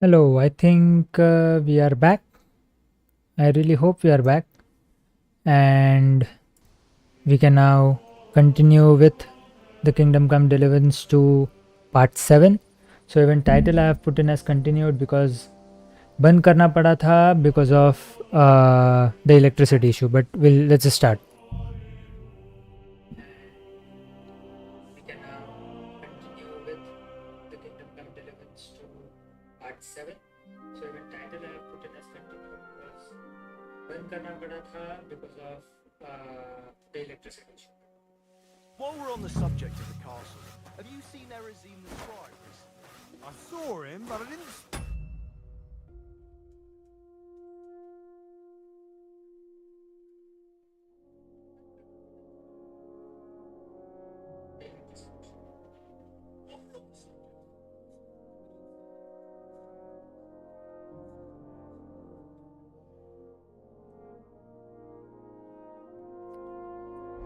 Hello, I think we are back. I really hope we are back, and we can now continue with the Kingdom Come Deliverance to part 7. So even title I have put in as continued because बंद करना पड़ा था because of the electricity issue. But let's just start. We can now continue with the Kingdom Come Deliverance to part 7. So even title I have put in as continued because बंद करना पड़ा था because of the electricity issue. While we're on the subject of the castle, have you seen Erezine the Scribe? I saw him, but I didn't...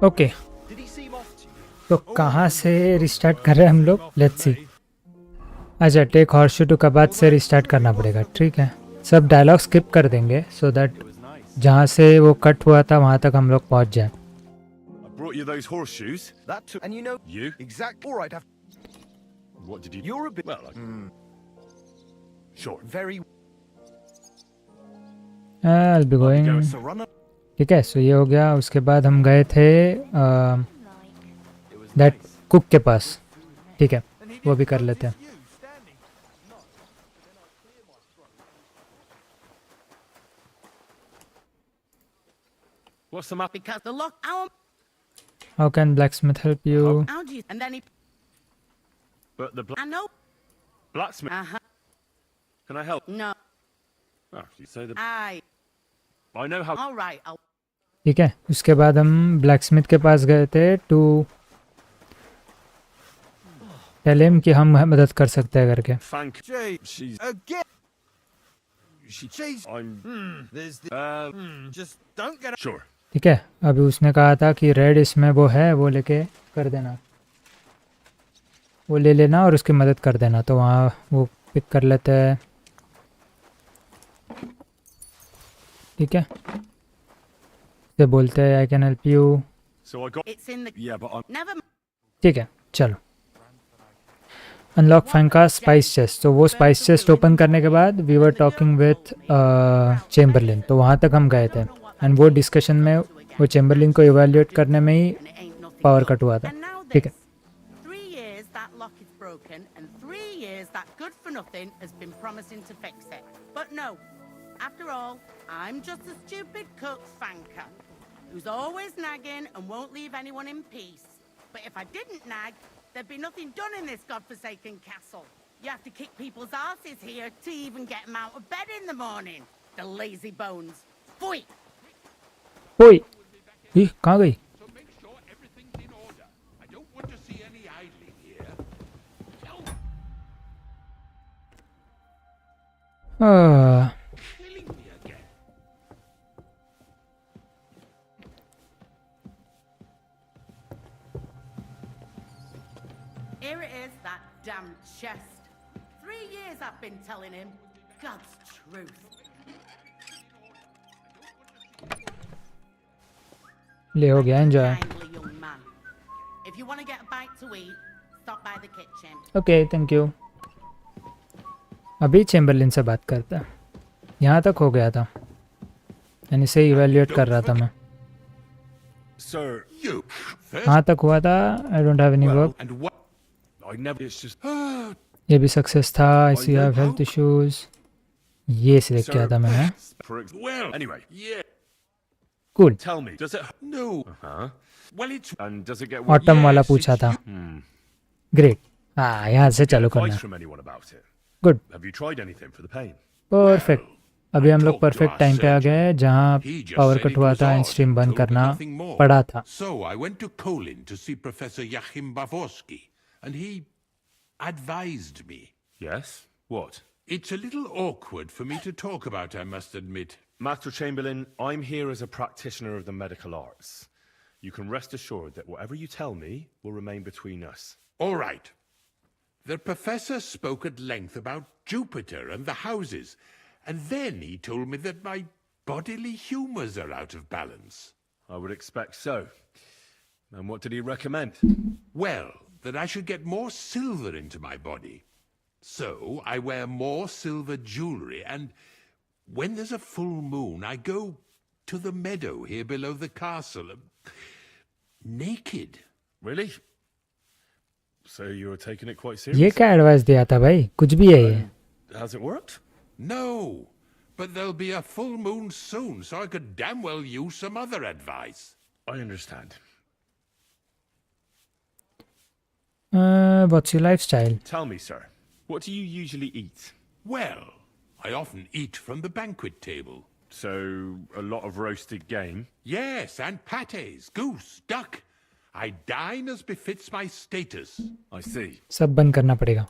okay Did he seem off to you? तो कहाँ से restart कर रहे हैं हम लोग? Let's see. अच्छा, take horse shoe to के बाद से रिस्टार्ट करना पड़ेगा. ठीक है, सब डायलॉग स्किप कर देंगे so that It was nice. जहाँ से वो कट हुआ था वहाँ तक हम लोग पहुँच जाए. I brought you those horseshoes. That took... And you know... You? Exactly. All right, What did you... you're a bit... Well, sure. Very... I'll be going. So run up... ठीक है, सो ये हो गया. उसके बाद हम गए थे It was that nice. Cook के पास. ठीक है, वो भी कर लेते हैं. You standing... What's the map? Because the lock our How can blacksmith help you? how do you and then he But the I know blacksmith. uh-huh Can I help? no Oh, you say the... I I know how... all right I'll ठीक है, उसके बाद हम blacksmith के पास गए थे to tell him कि हम मदद कर सकते हैं करके. Thank... Jay, She's... again... She's... I'm... There's the... Just don't get... Sure. ठीक है, अभी उसने कहा था कि रेड इसमें वो है, वो लेके कर देना, वो ले लेना और उसकी मदद कर देना. तो वहाँ वो पिक कर लेते हैं. ठीक है, से बोलते हैं I can help you. So I got... it's in the Yeah, but I'm... never ठीक है, चलो. अनलॉक फैंका स्पाइस चेस्ट. तो वो स्पाइस चेस्ट ओपन करने के बाद we were talking with Chamberlain. तो वहाँ तक हम गए थे एंड वो डिस्कशन में वो चेम्बरलिन को इवेल्युएट करने में ही and it ain't nothing power good. Cut हुआ था. And now ठीक this है, 3 years that lock is broken and 3 years that good for nothing has been promising to fix it but no after all I'm just a stupid cook Fanka who's always nagging and won't leave anyone in peace. But if I didn't nag, there'd be nothing done in this godforsaken castle. You have to kick people's asses here to even get them out of bed in the morning. The lazy bones. Pfui! ओए ये कहाँ गई? So make sure everything's in order. I don't want to see any idling here. Oh, killing me again. Here it is, that damn chest. 3 years I've been telling him. God's truth. ले हो गया enjoy. Kindly young man. If you want to get a bite to eat, stop by the kitchen. Okay, thank you. अभी Chamberlin से बात करता है. यहाँ तक हो गया था यानी से इवेल्युएट कर रहा था मैं. Sir... You first. कहाँ तक हुआ था? I don't have any work. And what? I never... It's just... ये भी सक्सेस था. आई सी हैव हेल्थ इश्यूज. ये सिलेक्ट किया था मैंने. For ex... Well, Anyway, yeah. Cool. tell me, does it... No. Huh? Well, it's... And does it get... autumn वाला Yes, पूछा it's था. Hmm. ग्रेट. हाँ, यहाँ से चालू करना. Advice from anyone about it? Good, Have you tried anything for the pain? Perfect. अभी हम लोग परफेक्ट टाइम पे आ गए जहाँ He just power said cut it हुआ was था odd एंड स्ट्रीम and बंद told me करना nothing more. पड़ा था. So I went to Kolin to see Professor Joachim Bavorski, and he advised me. Yes? What? It's a little awkward for me to talk about, I must admit. Master Chamberlain, I'm here as a practitioner of the medical arts. You can rest assured that whatever you tell me will remain between us. All right. The professor spoke at length about Jupiter and the houses, and then he told me that my bodily humours are out of balance. I would expect so. And what did he recommend? Well, that I should get more silver into my body. So I wear more silver jewellery, and when there's a full moon, I go to the meadow here below the castle, naked. Really? So you're taking it quite ये serious? क्या advice दिया था भाई? कुछ भी है ये. Has it worked? No, but there'll be a full moon soon, so I could damn well use some other advice. I understand. What's your lifestyle? Tell me, sir, what do you usually eat? Well, I often eat from the banquet table. So, a lot of roasted game? Yes, and pâtés, goose, duck. I dine as befits my status. I see. सब बंद करना पड़ेगा.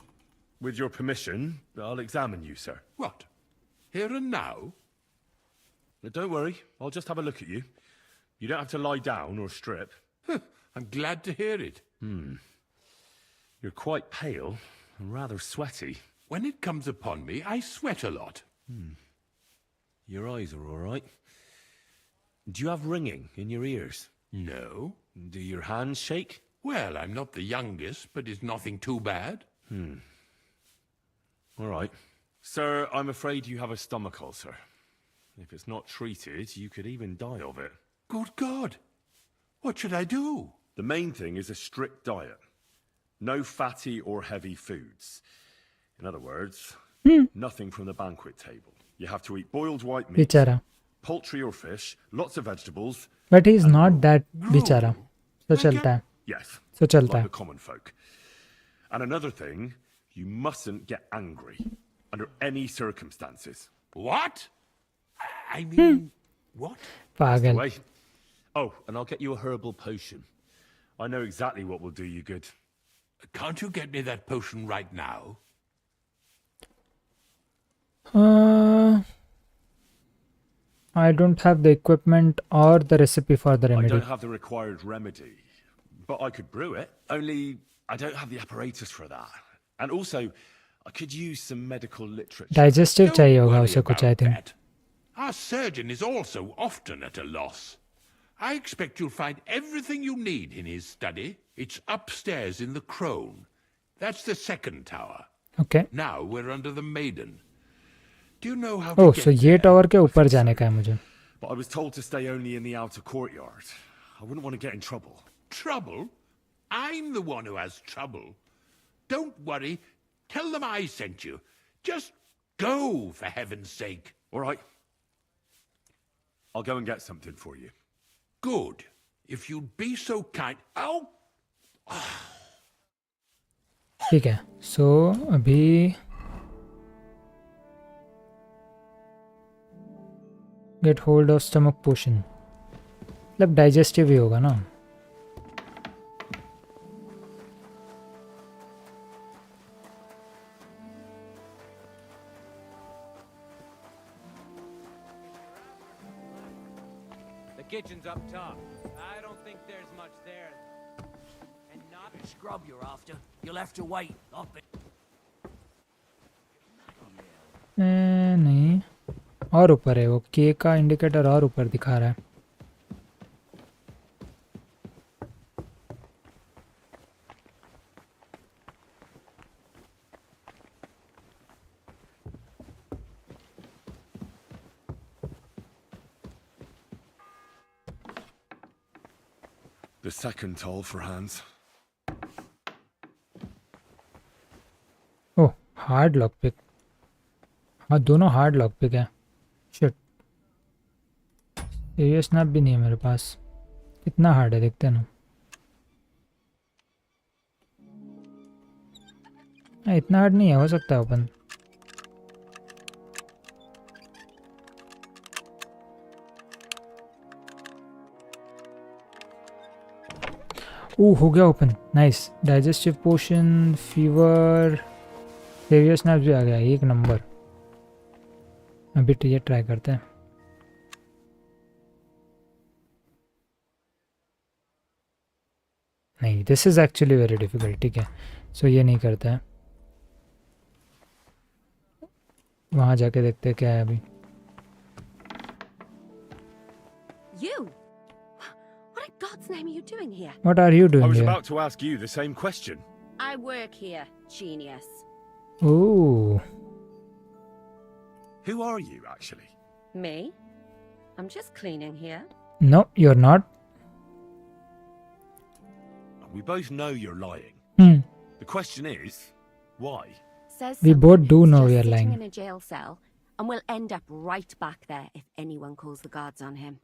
With your permission, I'll examine you, sir. What? Here and now? But don't worry, I'll just have a look at you. You don't have to lie down or strip. I'm glad to hear it. You're quite pale and rather sweaty. When it comes upon me, I sweat a lot. Your eyes are all right. Do you have ringing in your ears? No. Do your hands shake? Well, I'm not the youngest, but it's nothing too bad. All right. Sir, I'm afraid you have a stomach ulcer. If it's not treated, you could even die of it. Good God. What should I do? The main thing is a strict diet. No fatty or heavy foods. In other words, nothing from the banquet table. You have to eat boiled white meat, बेचारा. poultry or fish, lots of vegetables. But he's not that बेचारा. तो चलता है. Yes, So चलता like है. the common folk. And another thing, you mustn't get angry under any circumstances. What? I mean, what? पागल. Wait. Oh, and I'll get you a herbal potion. I know exactly what will do you good. Can't you get me that potion right now? I don't have the equipment or the recipe for the I remedy. don't have the required remedy, but I could brew it. Only I don't have the apparatus for that. And also, I could use some medical literature. Digestive Don't चाहिए होगा worry उसे कुछ, I about think. that. Our surgeon is also often at a loss. I expect you'll find everything you need in his study. It's upstairs in the crone. That's the second tower. Okay. Now we're under the maiden. Do you know how Oh, to so get ये there? Tower के ऊपर जाने का है मुझे. But I was told to stay only in the outer courtyard. I wouldn't want to get in trouble. Trouble? I'm the one who has trouble. Don't worry. Tell them I sent you. Just go, for heaven's sake. All right. I'll go and get something for you. Good. If you'd be so kind. Oh! ठीक है. So अभी get hold of stomach potion. मतलब digestive ही होगा ना. The kitchen's up top. I don't think there's much there. And not The scrub you're after. You'll have to wait. Up it. नहीं. और ऊपर है वो. के का इंडिकेटर और ऊपर दिखा रहा है. The second toll for hands. Oh, hard lock pick. हाँ, दोनों हार्ड लॉक पिक है. शिट. ये स्नैप भी नहीं है मेरे पास. कितना हार्ड है देखते हैं ना. इतना हार्ड नहीं है. हो सकता है ओपन. हो गया ओपन. नाइस. डाइजेस्टिव पोशन, फीवर, सेवियर स्नैप भी आ गया. एक नंबर. अभी तो ये ट्राई करते हैं. नहीं, this is actually very difficult. ठीक है, सो ये नहीं करता है. वहाँ जाके देखते हैं क्या है अभी. You? What in God's name are you doing here? What are you I doing was here? about to ask you the same question. I work here, genius. Oh, Who are you, actually? Me? I'm just cleaning here. no, you're not. We both know you're lying. Hmm. The question is, why? Says We someone both do who's know just we are sitting lying. in a jail cell, and will end up right back there if anyone calls the guards on him.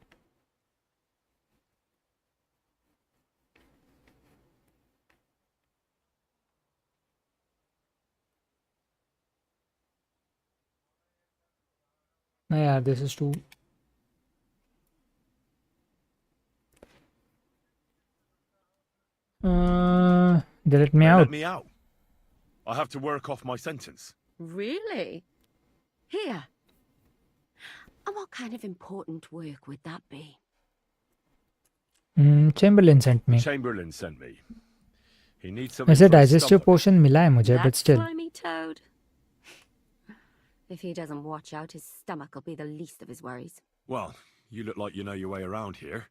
No, yeah, this is too. They let me They out. let me out. I have to work off my sentence. Really? Here. And what kind of important work would that be? Chamberlain sent me. Chamberlain sent me. He needs something ऐसे for his digestive stomach. Portion मिला है मुझे, but That still. slimy toad. If he doesn't watch out, his stomach will be the least of his worries. Well, you look like you know your way around here.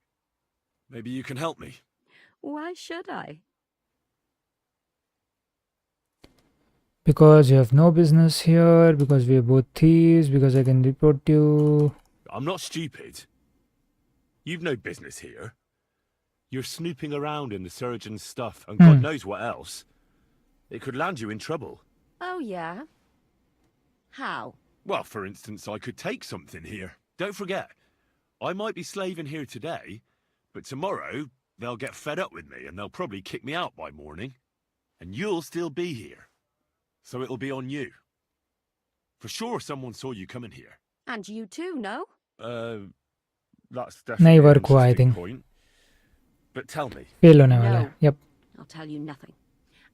Maybe you can help me. Why should I? Because you have no business here, because we are both thieves, because I can report you. I'm not stupid. You've no business here. You're snooping around in the surgeon's stuff, and God knows what else. It could land you in trouble. Oh, yeah? How? Well, for instance, I could take something here. Don't forget, I might be slaving here today, but tomorrow they'll get fed up with me and they'll probably kick me out by morning. And you'll still be here. So it'll be on you. For sure someone saw you coming here. And you too, no? That's नहीं definitely an work हुआ, I interesting think. point. But tell me, Fail होने वाला है. No. Yep. I'll tell you nothing.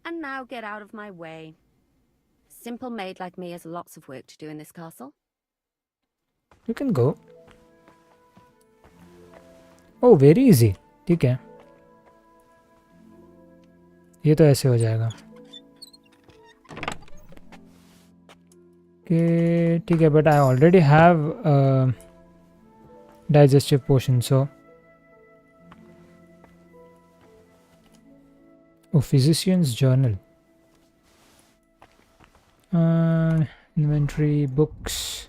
And now get out of my way. Simple maid like me has lots of work to do in this castle. You can go. Oh, very easy. ठीक है. ये तो ऐसे हो जाएगा. Okay, ठीक है, but I already have digestive potion, so. Oh, physician's journal. Inventory, books.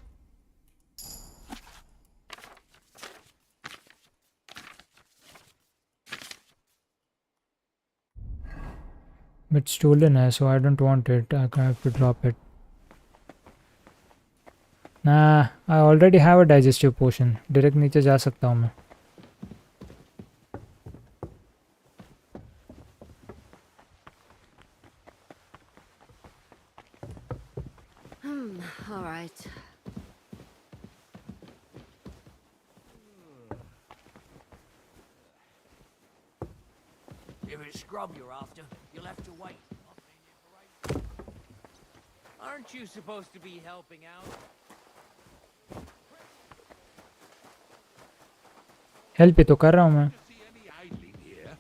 But stolen है, so I don't want it. I have to drop it. Nah, I already have a digestive potion. Direct नीचे जा सकता हूँ मैं. All right. If it's scrub you're after, you'll have to wait. Aren't you supposed to be helping out? Help ही तो कर रहा हूँ मैं. See any idling here?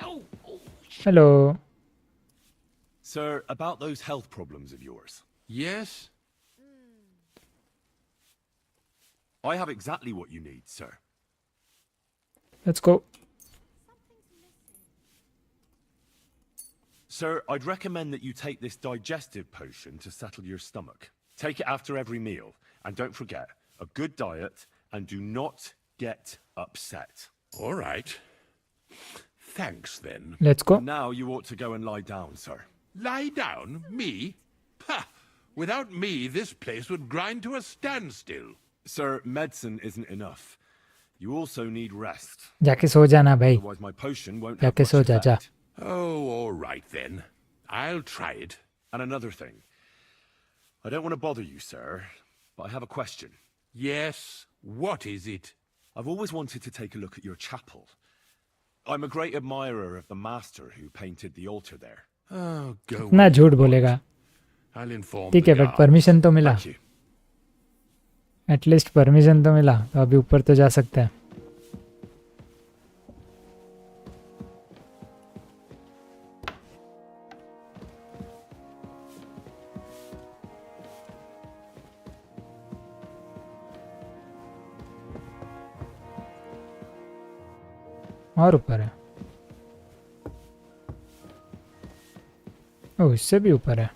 Oh, oh, Hello. sir, about those health problems of yours. yes? I have exactly what you need, sir. Let's go. Sir, I'd recommend that you take this digestive potion to settle your stomach. Take it after every meal. And don't forget, a good diet, and do not get upset. All right. Thanks, then. Let's go. Now you ought to go and lie down, sir. Lie down? Me? Pah! Without me, this place would grind to a standstill. Sir, medicine isn't enough. You also need rest. जाके सो जाना भाई. Otherwise my potion won't have जाके much सो जा जा. effect. Oh, all right, then. I'll try it. And another thing. I don't want to bother you, sir, but I have a question. Yes? What is it? I've always wanted to take a look at your chapel. I'm a great admirer of the master who painted the altar there. Oh, go ना on. झूठ बोलेगा. I'll inform ठीक the है, but guards. Permission तो मिला. Thank you. At least permission तो मिला, तो अभी ऊपर तो जा सकते हैं. और ऊपर है। ओह, इससे भी ऊपर है।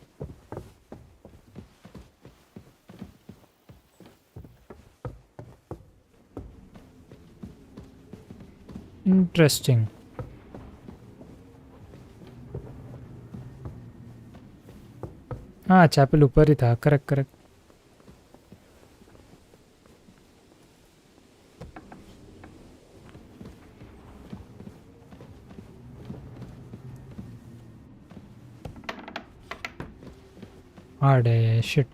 इंटरेस्टिंग। हाँ, चैपल ऊपर ही था। Correct correct. हार्ड है shit.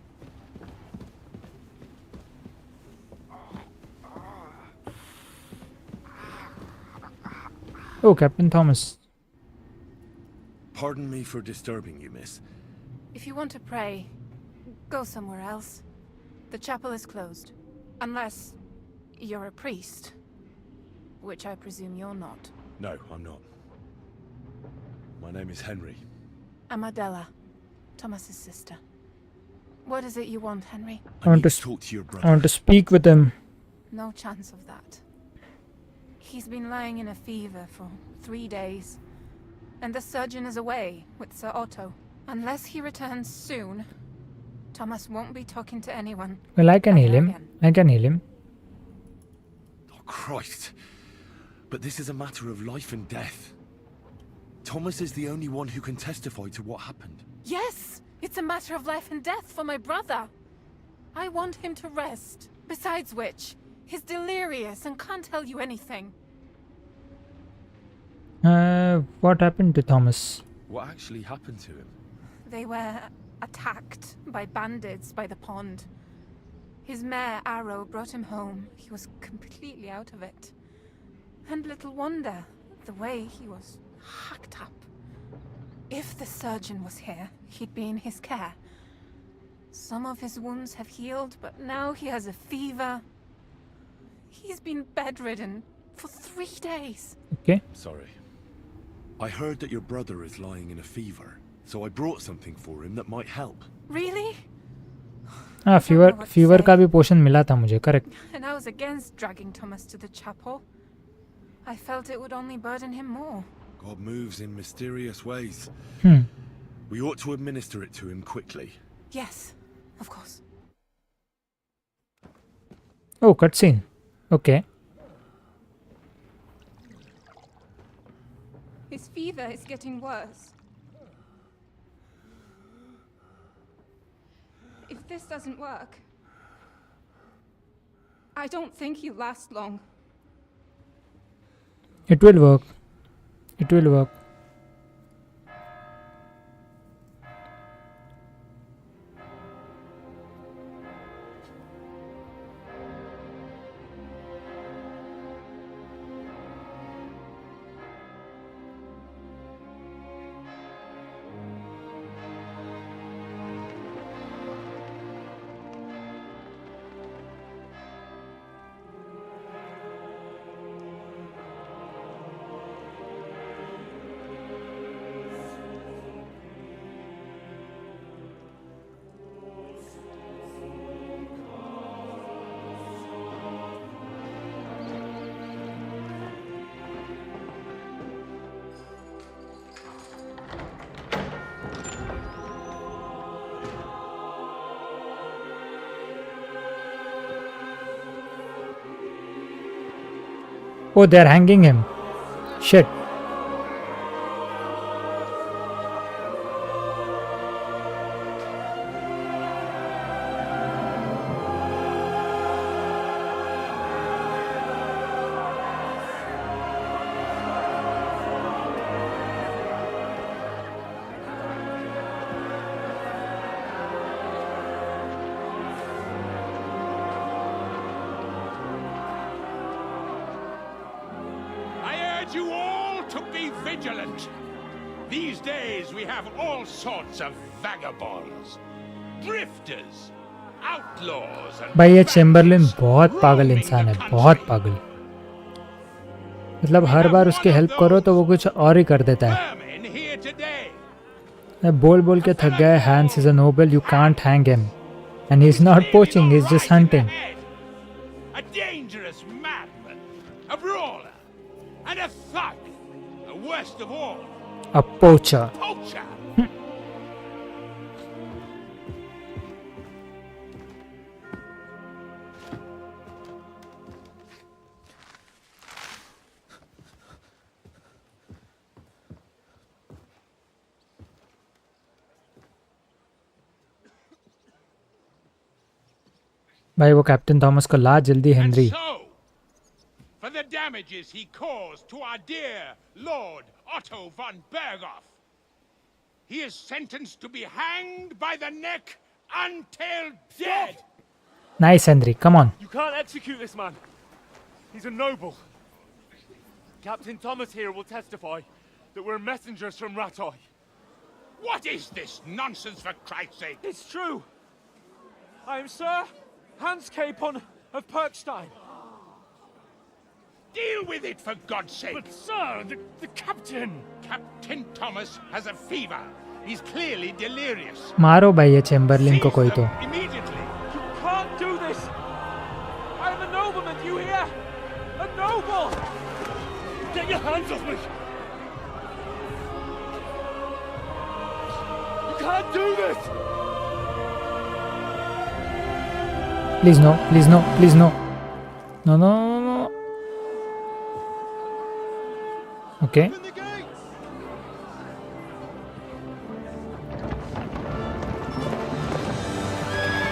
Oh, Captain Thomas. Pardon me for disturbing you, miss. If you want to pray, go somewhere else. The chapel is closed. Unless you're a priest. Which I presume you're not. No, I'm not. My name is Henry. I'm Adela, Thomas's sister. What is it you want, Henry? I want need to talk to your I brother. want to speak with him. No chance of that. He's been lying in a fever for 3 days. And the surgeon is away with Sir Otto. Unless he returns soon, Thomas won't be talking to anyone. Well, I can heal ever him. again. I can heal him. Oh, Christ. But this is a matter of life and death. Thomas is the only one who can testify to what happened. Yes! It's a matter of life and death for my brother. I want him to rest. Besides which, he's delirious and can't tell you anything. What happened to Thomas? What actually happened to him? They were attacked by bandits by the pond. His mare, Arrow, brought him home. He was completely out of it. And little wonder, the way he was hacked up. If the surgeon was here, he'd be in his care. Some of his wounds have healed, but now he has a fever. He's been bedridden for 3 days. Okay. Sorry. I heard that your brother is lying in a fever, so I brought something for him that might help. Really? हाँ, don't know what to fever say. का भी पोशन मिला था मुझे। Correct. And I was against dragging Thomas to the chapel. I felt it would only burden him more. God moves in mysterious ways. We ought to administer it to him quickly. Yes, of course. Oh, cutscene. Okay. His fever is getting worse. If this doesn't work, I don't think he'll last long. It will work. It will work. Oh, they're hanging him. Shit. You all to be vigilant. These days we have all sorts of vagabonds, drifters, outlaws and भाई ये Chamberlain बहुत पागल इंसान है, बहुत पागल। मतलब हर बार उसकी हेल्प करो तो वो कुछ और ही कर देता है। vermin here today. मैं बोल बोल के थक गया है। Hans is a noble, you can't hang him. And he's not poaching, he's just hunting. A dangerous madman, a brawler, and a thug. worst of all, A poacher. poacher. भाई वो captain Thomas को ला जल्दी And Henry. so, for the damages he caused to our dear Lord Otto von Berghoff, he is sentenced to be hanged by the neck until dead. Nice Henry, come on. You can't execute this man. He's a noble. Captain Thomas here will testify that we're messengers from Ratoi. What is this nonsense, for Christ's sake? It's true. I am Sir Hans Capon of Perkstein. Deal with it, for God's sake. But sir, the captain. Captain Thomas has a fever. He's clearly delirious. मारो भाई ये Chamberlain को Seize कोई तो. them immediately. You can't do this. I am a nobleman, do you hear? A noble. Get your hands off me. You can't do this. Please no, please no, please no. No, no, no, no. Okay. Open the gates.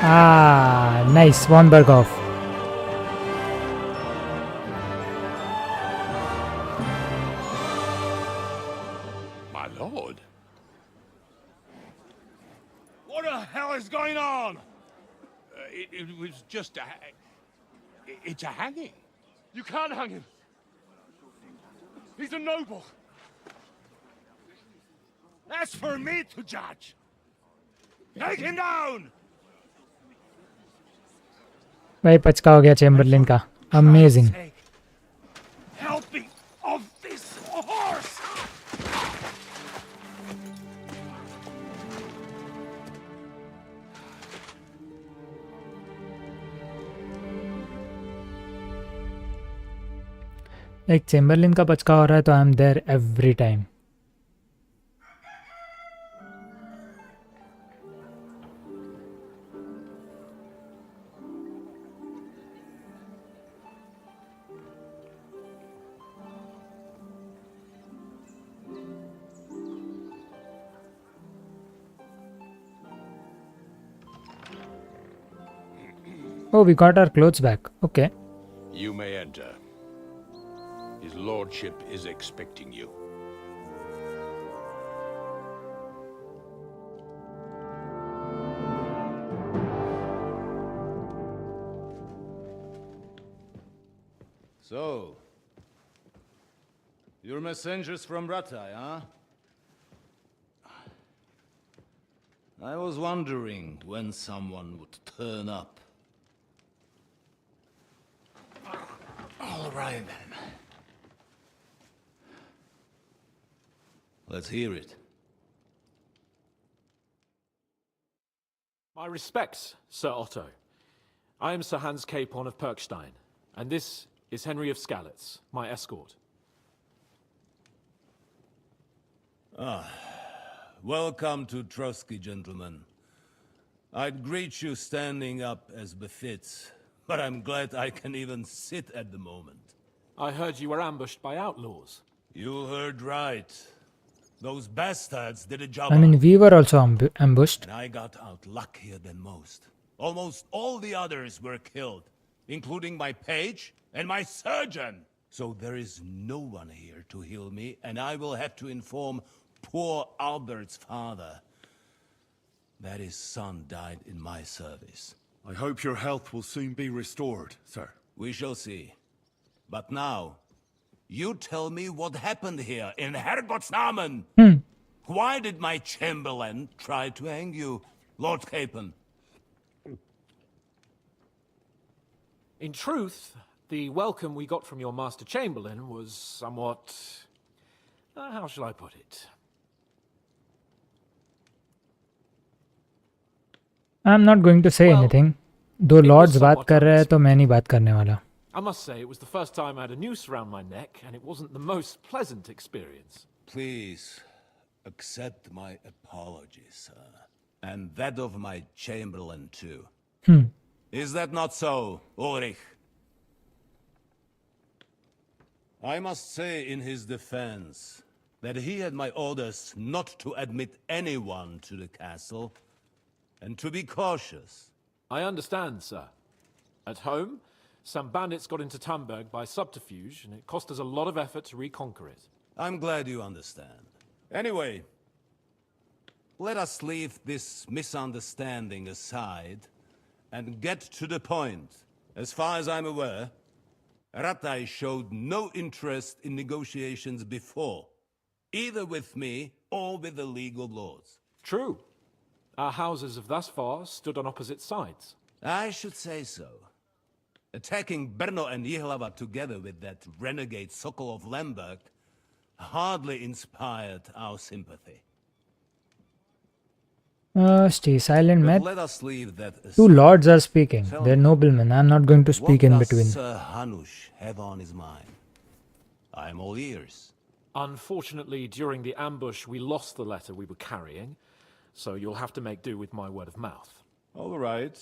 Ah, nice. Von Berghoff. My lord. What the hell is going on? It was just a... It's a hanging. You can't hang him. He's a noble. That's for me to judge. Take him down. भाई पचका हो गया Chamberlain का. Amazing. Help me of this horse. Like Chamberlain का पचका हो रहा है तो I am there every time. Oh, we got our clothes back. Okay. You may enter. His lordship is expecting you. So, you're messengers from Ratai, huh? I was wondering when someone would turn up. All right, then. Let's hear it. My respects, Sir Otto. I am Sir Hans Capon of Perkstein, and this is Henry of Skalitz, my escort. Welcome to Trotsky, gentlemen. I'd greet you standing up as befits, but I'm glad I can even sit at the moment. I heard you were ambushed by outlaws. You heard right. Those bastards did a job. I mean, we were also ambushed. And I got out luckier than most. Almost all the others were killed, including my page and my surgeon. So there is no one here to heal me, and I will have to inform poor Albert's father that his son died in my service. I hope your health will soon be restored, sir. We shall see. But now, you tell me what happened here in Herrgottsnamen. Why did my chamberlain try to hang you, Lord Capon? In truth, the welcome we got from your Master Chamberlain was somewhat... how shall I put it? I'm not going to say Well, anything. दो was Lord's बात somewhat कर रहे हैं तो मैं नहीं बात करने वाला. I must say, it was the first time I had a noose around my neck, and it wasn't the most pleasant experience. Please, accept my apologies, sir. And that of my Chamberlain, too. Is that not so, Ulrich? I must say in his defense that he had my orders not to admit anyone to the castle, and to be cautious. I understand, sir. At home, some bandits got into Tamberg by subterfuge, and it cost us a lot of effort to reconquer it. I'm glad you understand. Anyway, let us leave this misunderstanding aside and get to the point. As far as I'm aware, Ratai showed no interest in negotiations before, either with me or with the League of Lords. True. Our houses have thus far stood on opposite sides. I should say so. Attacking Brno and Jihlava together with that renegade Sokol of Lemberg hardly inspired our sympathy. Stay silent, But Matt. let us leave that aside. Two lords are speaking. Tell They're me, noblemen. I'm not going to speak in what between. does Sir Hanush have on his mind? I'm all ears. Unfortunately, during the ambush, we lost the letter we were carrying, so you'll have to make do with my word of mouth. All right.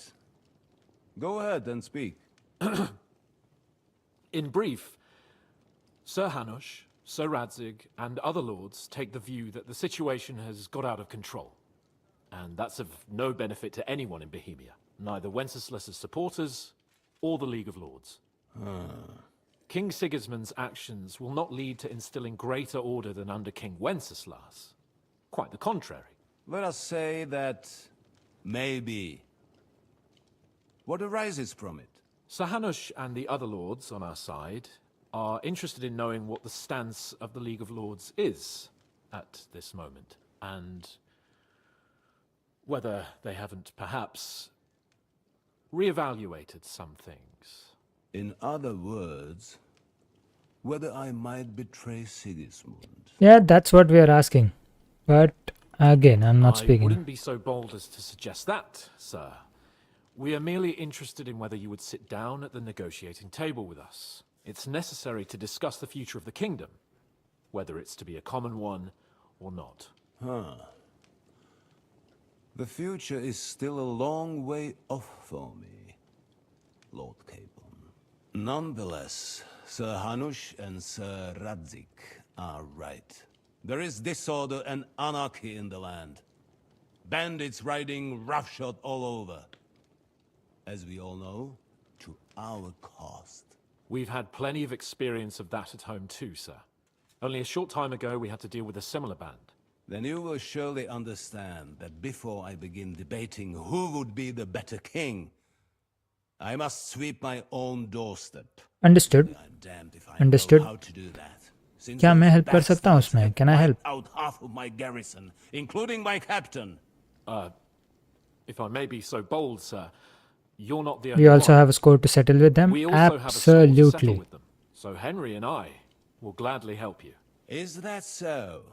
Go ahead and speak. In brief, Sir Hanush, Sir Radzig, and other lords take the view that the situation has got out of control. And that's of no benefit to anyone in Bohemia, neither Wenceslas's supporters or the League of Lords. King Sigismund's actions will not lead to instilling greater order than under King Wenceslas. Quite the contrary. Let us say that maybe. What arises from it? Sir Hanush and the other lords on our side are interested in knowing what the stance of the League of Lords is at this moment, and whether they haven't perhaps reevaluated some things. In other words, whether I might betray Sigismund. Yeah, that's what we are asking. But again, I'm not I speaking. wouldn't be so bold as to suggest that, sir. We are merely interested in whether you would sit down at the negotiating table with us. It's necessary to discuss the future of the kingdom, whether it's to be a common one or not. The future is still a long way off for me, Lord Capon. Nonetheless, Sir Hanush and Sir Radzig are right. There is disorder and anarchy in the land. Bandits riding roughshod all over. As we all know, to our cost. We've had plenty of experience of that at home too, sir. Only a short time ago we had to deal with a similar band. Then you will surely understand that before I begin debating who would be the better king, I must sweep my own doorstep. Understood. I'm damned if I Understood. know how to do that. Since क्या मैं those help कर सकता हूँ bastards उसमें? have Can I help? wiped out half of my garrison, including my captain. If I may be so bold, sir, you're not the We only also one. have a score to settle with them. We also have a score to settle Absolutely. with them. So Henry and I will gladly help you. Is that so?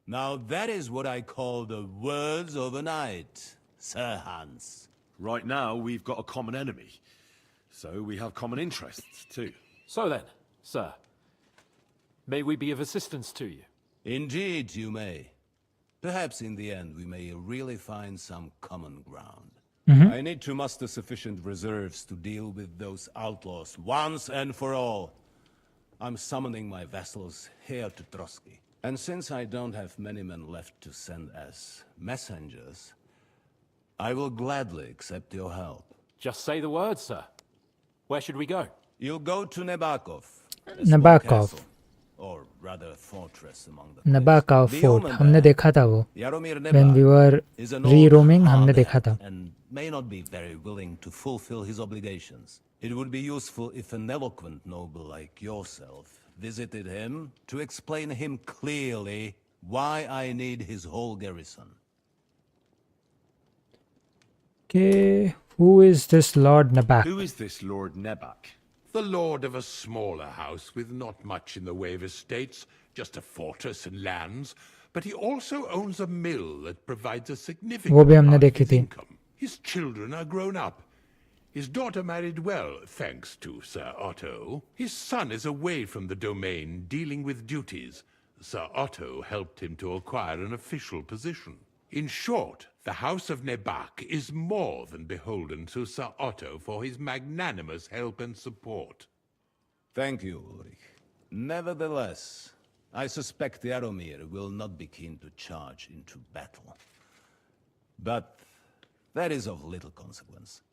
Now that is what I call the words of a knight, Sir Hans. Right now, we've got a common enemy. So we have common interests, too. So then, sir, may we be of assistance to you? Indeed, you may. Perhaps in the end we may really find some common ground. I need to muster sufficient reserves to deal with those outlaws once and for all. I'm summoning my vassals here to Trotsky. And since I don't have many men left to send as messengers, I will gladly accept your help. Just say the word, sir. Where should we go? You'll go to Nabakov. a small Nabakov. castle, or rather fortress among the Nabakov place. The Fort. omen हमने there, देखा था वो. Yaromir When we Neba, were is an old re-roaming, हमने hard देखा hand था. and may not be very willing to fulfill his obligations. It would be useful if an eloquent noble like yourself visited him to explain him clearly why I need his whole garrison. Okay, who is this Lord Nabak? Who is this Lord Nebak? The lord of a smaller house with not much in the way of estates, just a fortress and lands, but he also owns a mill that provides a significant वो भी हमने part of देखी his थी. income. His children are grown up. His daughter married well, thanks to Sir Otto. His son is away from the domain, dealing with duties. Sir Otto helped him to acquire an official position. In short, the House of Nebak is more than beholden to Sir Otto for his magnanimous help and support. Thank you, Ulrich. Nevertheless, I suspect Jaromir will not be keen to charge into battle. But that is of little consequence.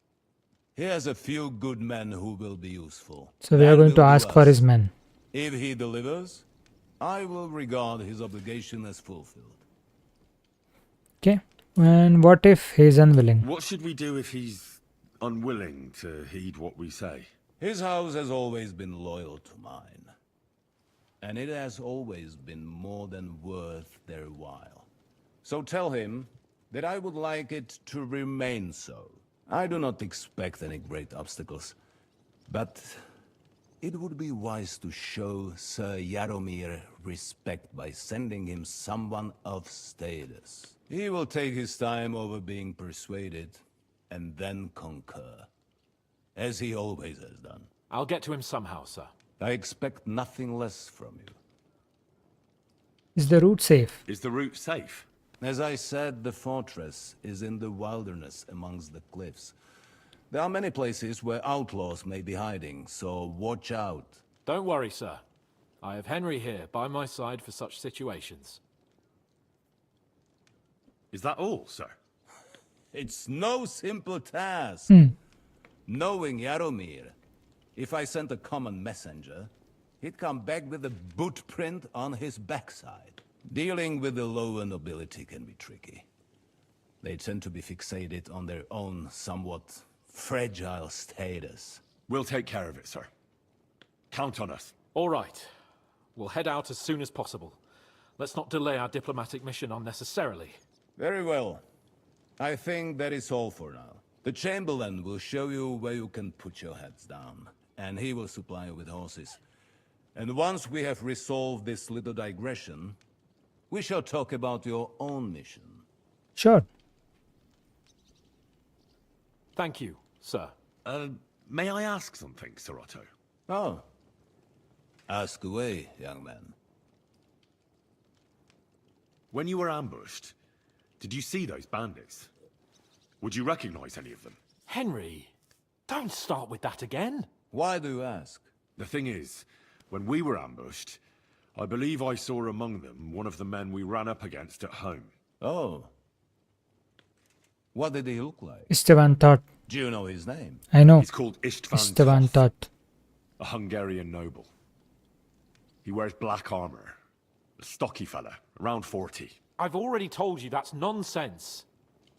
He has a few good men who will be useful. So we are going to ask for his men. If he delivers, I will regard his obligation as fulfilled. Okay. And what if he's unwilling? What should we do if he's unwilling to heed what we say? His house has always been loyal to mine. And it has always been more than worth their while. So tell him that I would like it to remain so. I do not expect any great obstacles, but it would be wise to show Sir Jaromir respect by sending him someone of status. He will take his time over being persuaded, and then concur, as he always has done. I'll get to him somehow, sir. I expect nothing less from you. Is the route safe? Is the route safe? As I said, the fortress is in the wilderness amongst the cliffs. There are many places where outlaws may be hiding, so watch out. Don't worry, sir. I have Henry here by my side for such situations. Is that all, sir? It's no simple task. Knowing Jaromir, if I sent a common messenger, he'd come back with a boot print on his backside. Dealing with the lower nobility can be tricky. They tend to be fixated on their own somewhat fragile status. We'll take care of it, sir. Count on us. All right. We'll head out as soon as possible. Let's not delay our diplomatic mission unnecessarily. Very well. I think that is all for now. The Chamberlain will show you where you can put your heads down, and he will supply you with horses. And once we have resolved this little digression, we shall talk about your own mission. Sure. Thank you, sir. May I ask something, Sir Otto? Oh. Ask away, young man. When you were ambushed, did you see those bandits? Would you recognize any of them? Henry, don't start with that again. Why do you ask? The thing is, when we were ambushed, I believe I saw among them one of the men we ran up against at home. Oh. What did he look like? Istvan Tot. Do you know his name? I know. He's called Istvan Tot. a Hungarian noble. He wears black armor. A stocky fella, around 40. I've already told you that's nonsense.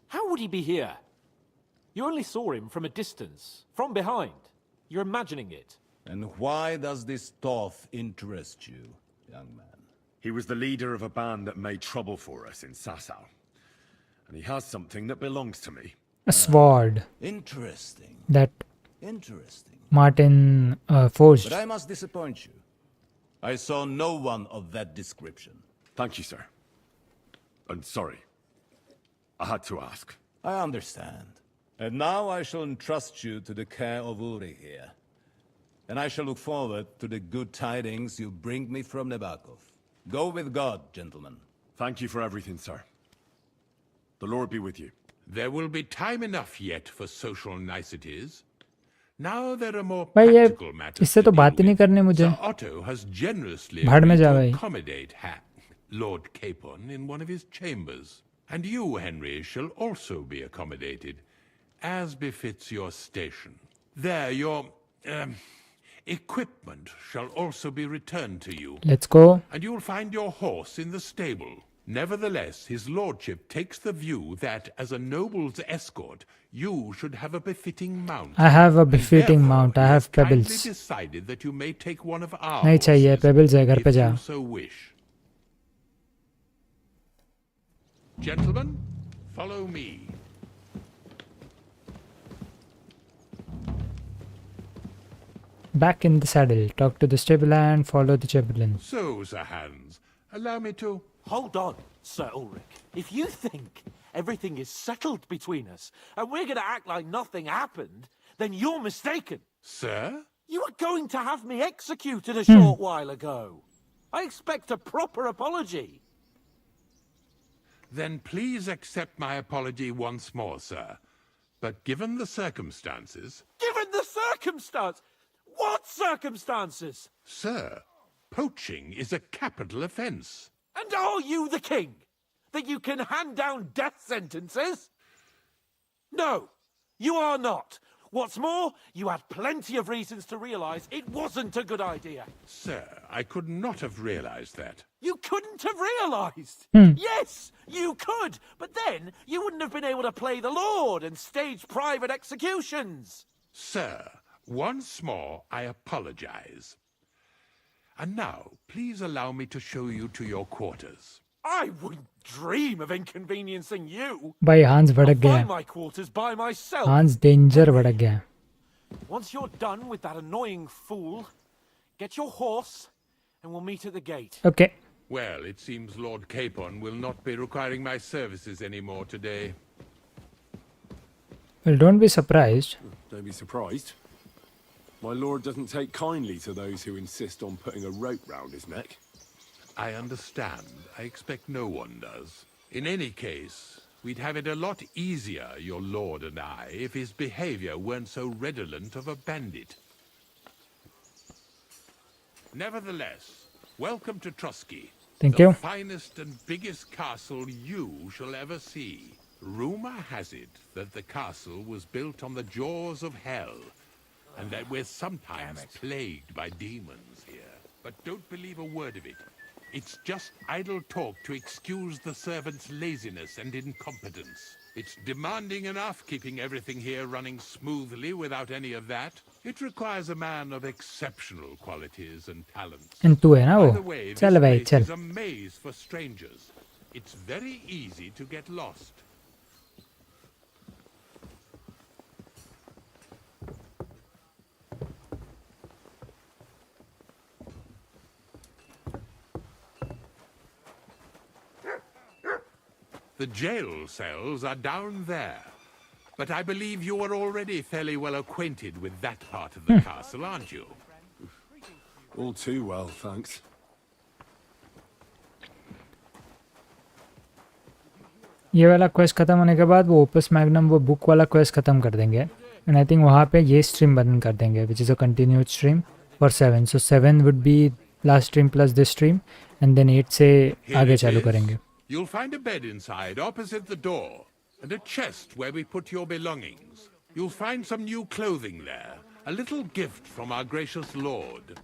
How would he be here? You only saw him from a distance, from behind. You're imagining it. And why does this Toth interest you, young man? He was the leader of a band that made trouble for us in Sasau. And he has something that belongs to me. A sword Interesting. that Interesting. Martin forged. But I must disappoint you. I saw no one of that description. Thank you, sir. And sorry. I had to ask. I understand. And now I shall entrust you to the care of Uri here. And I shall look forward to the good tidings you bring me from Nebakov. Go with God, gentlemen. Thank you for everything, sir. The Lord be with you. There will be time enough yet for social niceties. Now there are more भाई ये practical matters इससे to तो deal बात ही नहीं with. करने मुझे. Sir Otto has generously भाड़ में agreed जा to भाई. accommodate Lord Capon in one of his chambers. And you, Henry, shall also be accommodated, as befits your station. There, your equipment shall also be returned to you. Let's go. And you'll find your horse in the stable. Nevertheless, his lordship takes the view that, as a noble's escort, you should have a befitting mount. I have a And befitting therefore, mount. I he have has kindly pebbles. decided that you may take one of our नहीं चाहिए horses, pebbles है घर पे if जा. you so wish. Gentlemen, follow me. Back in the saddle. Talk to the stable and follow the Chamberlain. So, Sir Hans, allow me to... Hold on, Sir Ulrich. If you think everything is settled between us, and we're going to act like nothing happened, then you're mistaken. Sir? You were going to have me executed a short while ago. I expect a proper apology. Then please accept my apology once more, sir. But given the circumstances... Given the circumstance? What circumstances? Sir, poaching is a capital offence. And are you the king? That you can hand down death sentences? No, you are not. What's more, you had plenty of reasons to realise it wasn't a good idea. Sir, I could not have realised that. You couldn't have realised? Yes, you could, but then you wouldn't have been able to play the Lord and stage private executions. Sir, once more I apologise. And now, please allow me to show you to your quarters. I wouldn't dream of inconveniencing you. भाई हांस भड़क I'll गया find my quarters by myself. Hans danger भड़क गया Once you're done with that annoying fool, get your horse and we'll meet at the gate. Okay. Well, it seems Lord Capon will not be requiring my services anymore today. Well, don't be surprised. Don't be surprised. My lord doesn't take kindly to those who insist on putting a rope round his neck. I understand. I expect no one does. In any case, we'd have it a lot easier, your lord and I, if his behavior weren't so redolent of a bandit. Nevertheless, welcome to Trusky. Thank the you. finest and biggest castle you shall ever see. Rumor has it that the castle was built on the jaws of hell, and that we're sometimes plagued by demons here. But don't believe a word of it. It's just idle talk to excuse the servants' laziness and incompetence. It's demanding enough keeping everything here running smoothly without any of that. It requires a man of exceptional qualities and talents. And तू है ना By the वो way, चल this भाई place चल is a maze for strangers. It's very easy to get lost. The jail cells are down there. But I believe you are already fairly well acquainted with that part of the castle, aren't you? All too well, thanks. ये वाला quest ख़त्म होने के बाद वो opus magnum वो book वाला quest ख़त्म कर देंगे एंड आई थिंक वहाँ पे ये स्ट्रीम बंद कर देंगे which is a continued stream for 7 so 7 would be last stream plus this stream and then 8 से आगे चालू करेंगे. You'll find a bed inside, opposite the door, and a chest where we put your belongings. You'll find some new clothing there, a little gift from our gracious lord,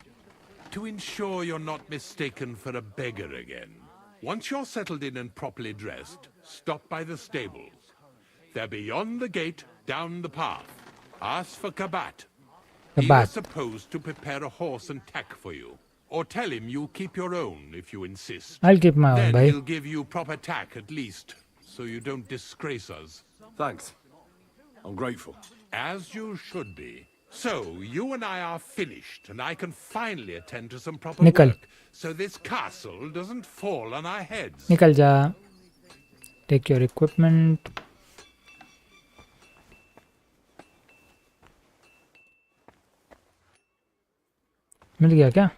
to ensure you're not mistaken for a beggar again. Once you're settled in and properly dressed, stop by the stables. They're beyond the gate, down the path. Ask for Kabat. He was supposed to prepare a horse and tack for you. Or tell him you'll keep your own if you insist. I'll keep my own, Then bhai. he'll give you proper tack at least, so you don't disgrace us. Thanks. I'm grateful. As you should be. So, you and I are finished, and I can finally attend to some proper Nikal. work, so this castle doesn't fall on our heads. निकल जा. Take your equipment. मिल गया क्या?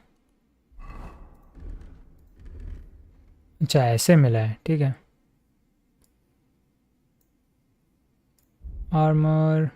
अच्छा ऐसे मिला है, ठीक है. आर्मर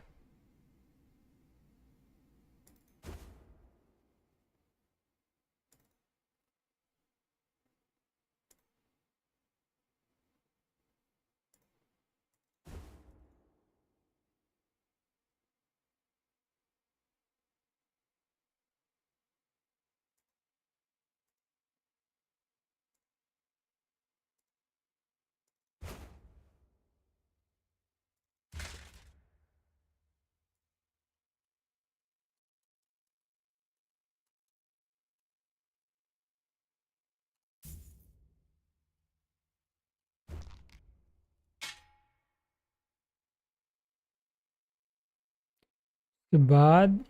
के बाद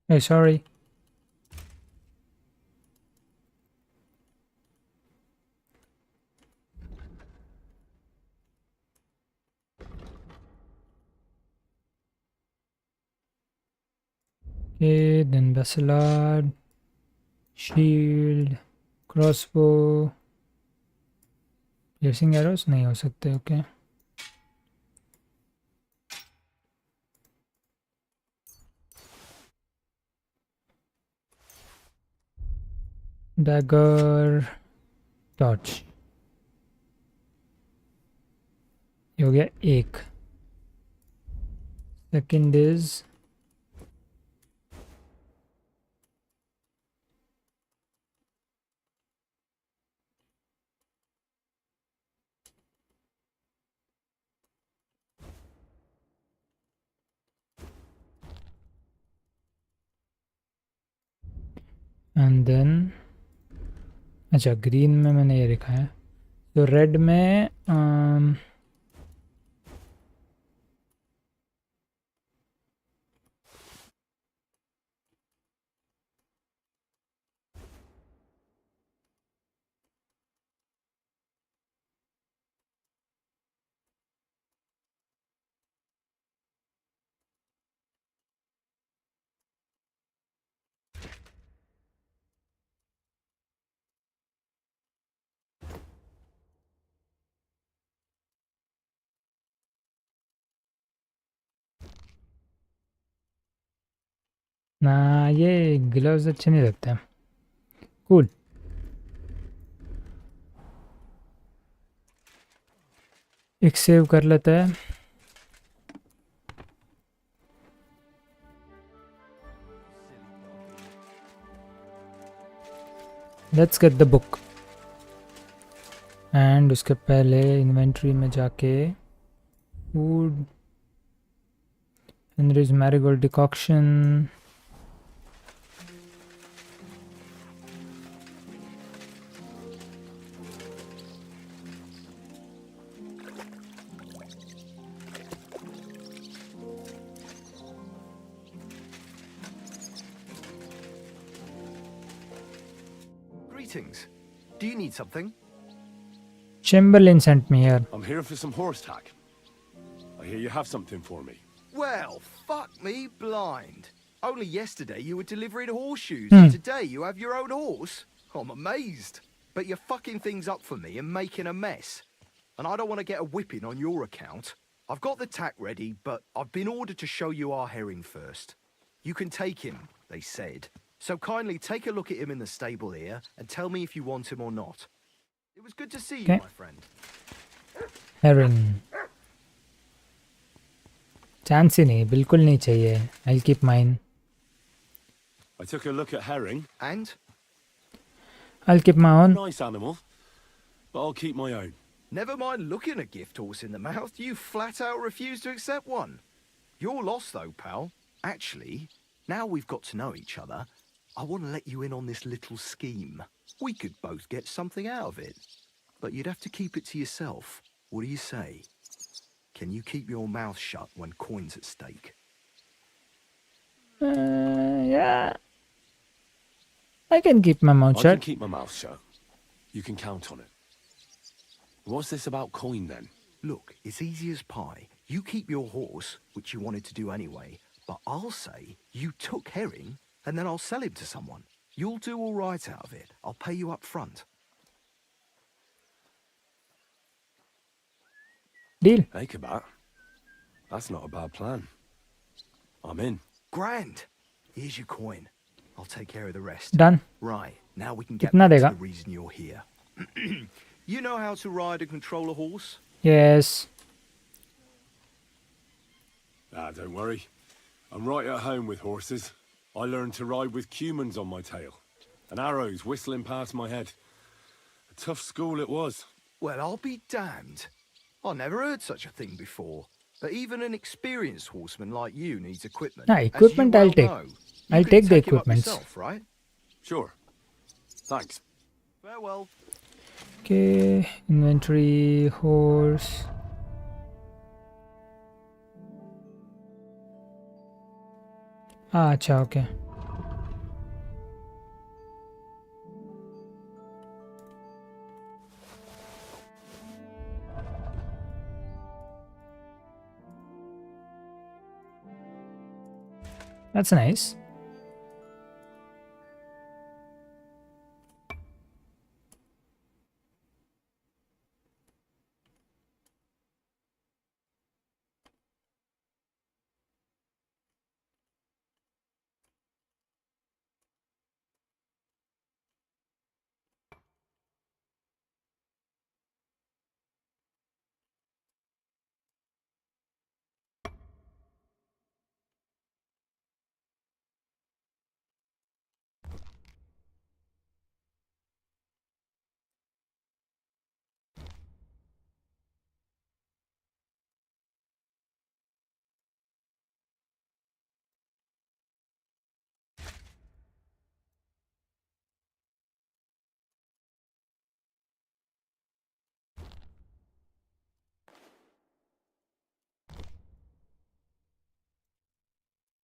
Hey, sorry. Okay, then Basilard, shield, crossbow, piercing arrows नहीं हो सकते. Okay. Dagger, torch. ये हो गया एक. Second is and then अच्छा ग्रीन में मैंने ये लिखा है. तो रेड में ना ये ग्लव्स अच्छे नहीं लगते हैं. कूल. एक सेव कर लेते हैं. Let's get the book. And उसके पहले इन्वेंट्री में जाके food, Henry's marigold decoction, Greetings. Do you need something? Chamberlain sent me here. I'm here for some horse tack. I hear you have something for me. Well, fuck me blind. Only yesterday you were delivering horseshoes, and today you have your own horse? I'm amazed. But you're fucking things up for me and making a mess. And I don't want to get a whipping on your account. I've got the tack ready, but I've been ordered to show you our herring first. You can take him, they said. So kindly take a look at him in the stable here and tell me if you want him or not. It was good to see you, my friend. Herring. Chance ही नहीं, बिल्कुल नहीं चाहिए. I'll keep mine. I took a look at herring. And? I'll keep my own. Nice animal, but I'll keep my own. Never mind looking a gift horse in the mouth, you flat out refuse to accept one. You're lost though, pal. Actually, now we've got to know each other, I want to let you in on this little scheme. We could both get something out of it. But you'd have to keep it to yourself. What do you say? Can you keep your mouth shut when coin's at stake? Yeah. I can keep my mouth I shut. can keep my mouth shut. You can count on it. What's this about coin then? Look, it's easy as pie. You keep your horse, which you wanted to do anyway, but I'll say you took herring and then I'll sell him to someone. You'll do all right out of it. I'll pay you up front. Deal. Hey, Kabat. That's not a bad plan. I'm in. Grand. Here's your coin. I'll take care of the rest. Done. Right, now we can get कितना back to देगा? the reason you're here. You know how to ride and control a horse? Yes. Don't worry. I'm right at home with horses. I learned to ride with cumans on my tail, and arrows whistling past my head. A tough school it was. Well, I'll be damned. I never heard such a thing before. But even an experienced horseman like you needs equipment. Ah, equipment I'll take. I'll take the equipment. Right? Sure. Thanks. Farewell. Okay, inventory, horse. Ah, अच्छा, okay. That's nice.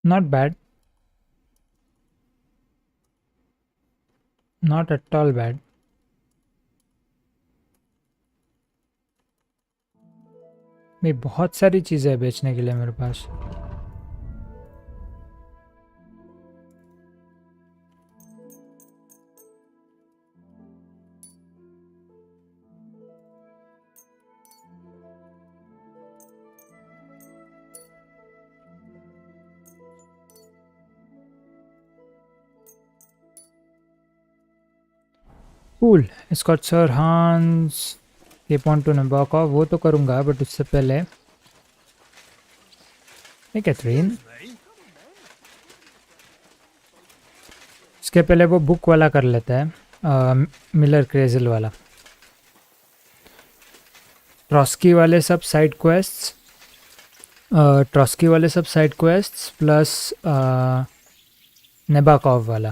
Not bad. Not at all bad. भाई बहुत सारी चीज़ें हैं बेचने के लिए मेरे पास. Cool. It's got Sir Hans. Keep on to Nabokov. वो तो करूँगा, बट उससे पहले कैथरीन, इसके पहले वो बुक वाला कर लेता है, मिलर क्रेजल वाला. ट्रॉस्की वाले सब साइड क्वेस्ट्स प्लस नेबाकॉव वाला.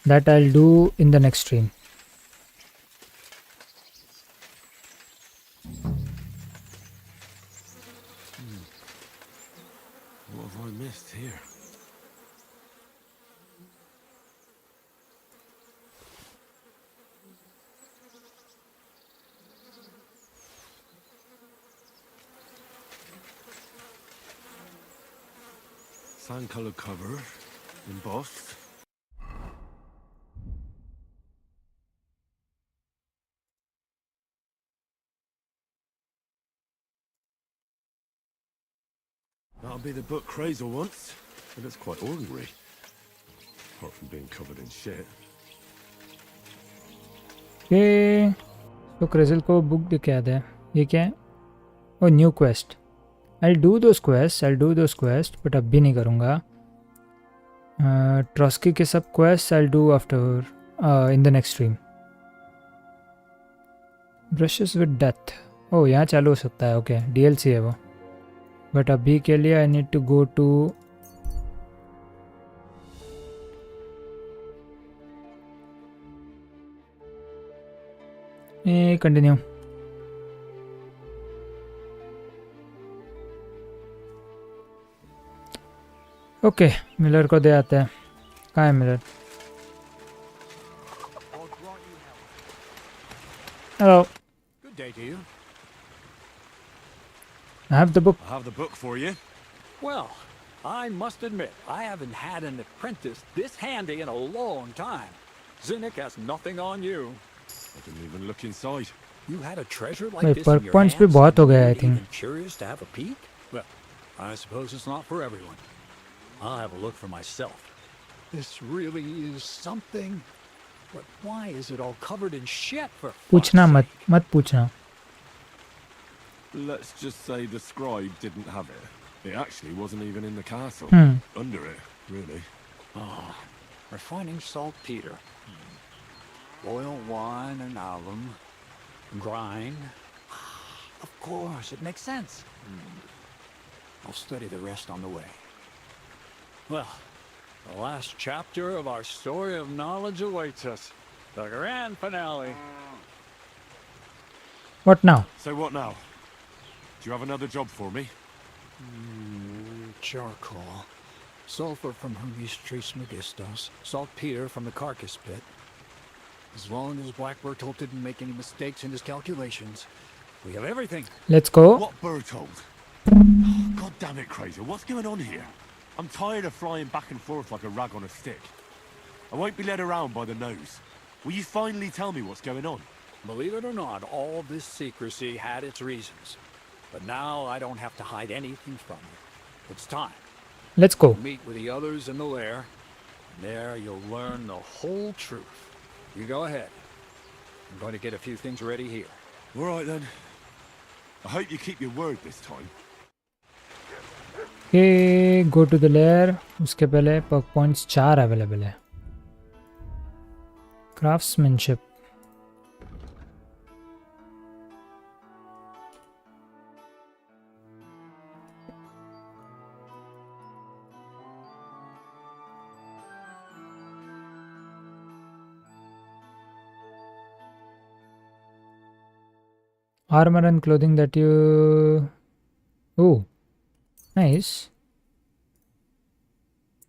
That I will do in the next stream. What have I missed here? Sand color cover, embossed. That'll be the book Crazel wants, but it's quite ordinary, apart from being covered in shit. ये तो क्रेजल को book दिख याद है. ये क्या है? Oh new quest. I'll do those quests, but अब भी नहीं करूँगा. ट्रॉस्की के सब quest I'll do after in the next stream. Brushes with death. ओ यहाँ चालू हो सकता है. ओके DLC है वो. बट अभी के लिए I need to go to continue. Okay Miller को दे आते हैं. कहाँ है Miller? Hello. Good day to you. I have the book. I have the book for you. Well, I must admit, I haven't had an apprentice this handy in a long time. Zinnik has nothing on you. I didn't even look inside. You had a treasure like भाई this in perk your points भी hands, बहुत हो and गया you I weren't think. even curious to have a peek? Well, I suppose it's not for everyone. I'll have a look for myself. This really is something. But why is it all covered in shit for fuck's पूछना sake? मत पूछना. Let's just say the scribe didn't have it. It actually wasn't even in the castle. Under it, really. Oh, refining saltpeter. Boil wine and alum. Grind. Of course, it makes sense. I'll study the rest on the way. Well, the last chapter of our story of knowledge awaits us. The grand finale. What now? So what now? Do you have another job for me? Charcoal. Sulfur from Hermes Trismegistos. Saltpeter from the carcass pit. As long as Black Bertolt didn't make any mistakes in his calculations, we have everything. Let's go. What Bertold? God damn it, Crazy. What's going on here? I'm tired of flying back and forth like a rag on a stick. I won't be led around by the nose. Will you finally tell me what's going on? Believe it or not, all this secrecy had its reasons. But now I don't have to hide anything from you. It's time. Let's go. Meet with the others in the lair. And there you'll learn the whole truth. You go ahead. I'm going to get a few things ready here. All right then. I hope you keep your word this time. Okay, go to the lair. उसके पहले perk points 4 available है. Craftsmanship. Armor and clothing that you... Oh, nice.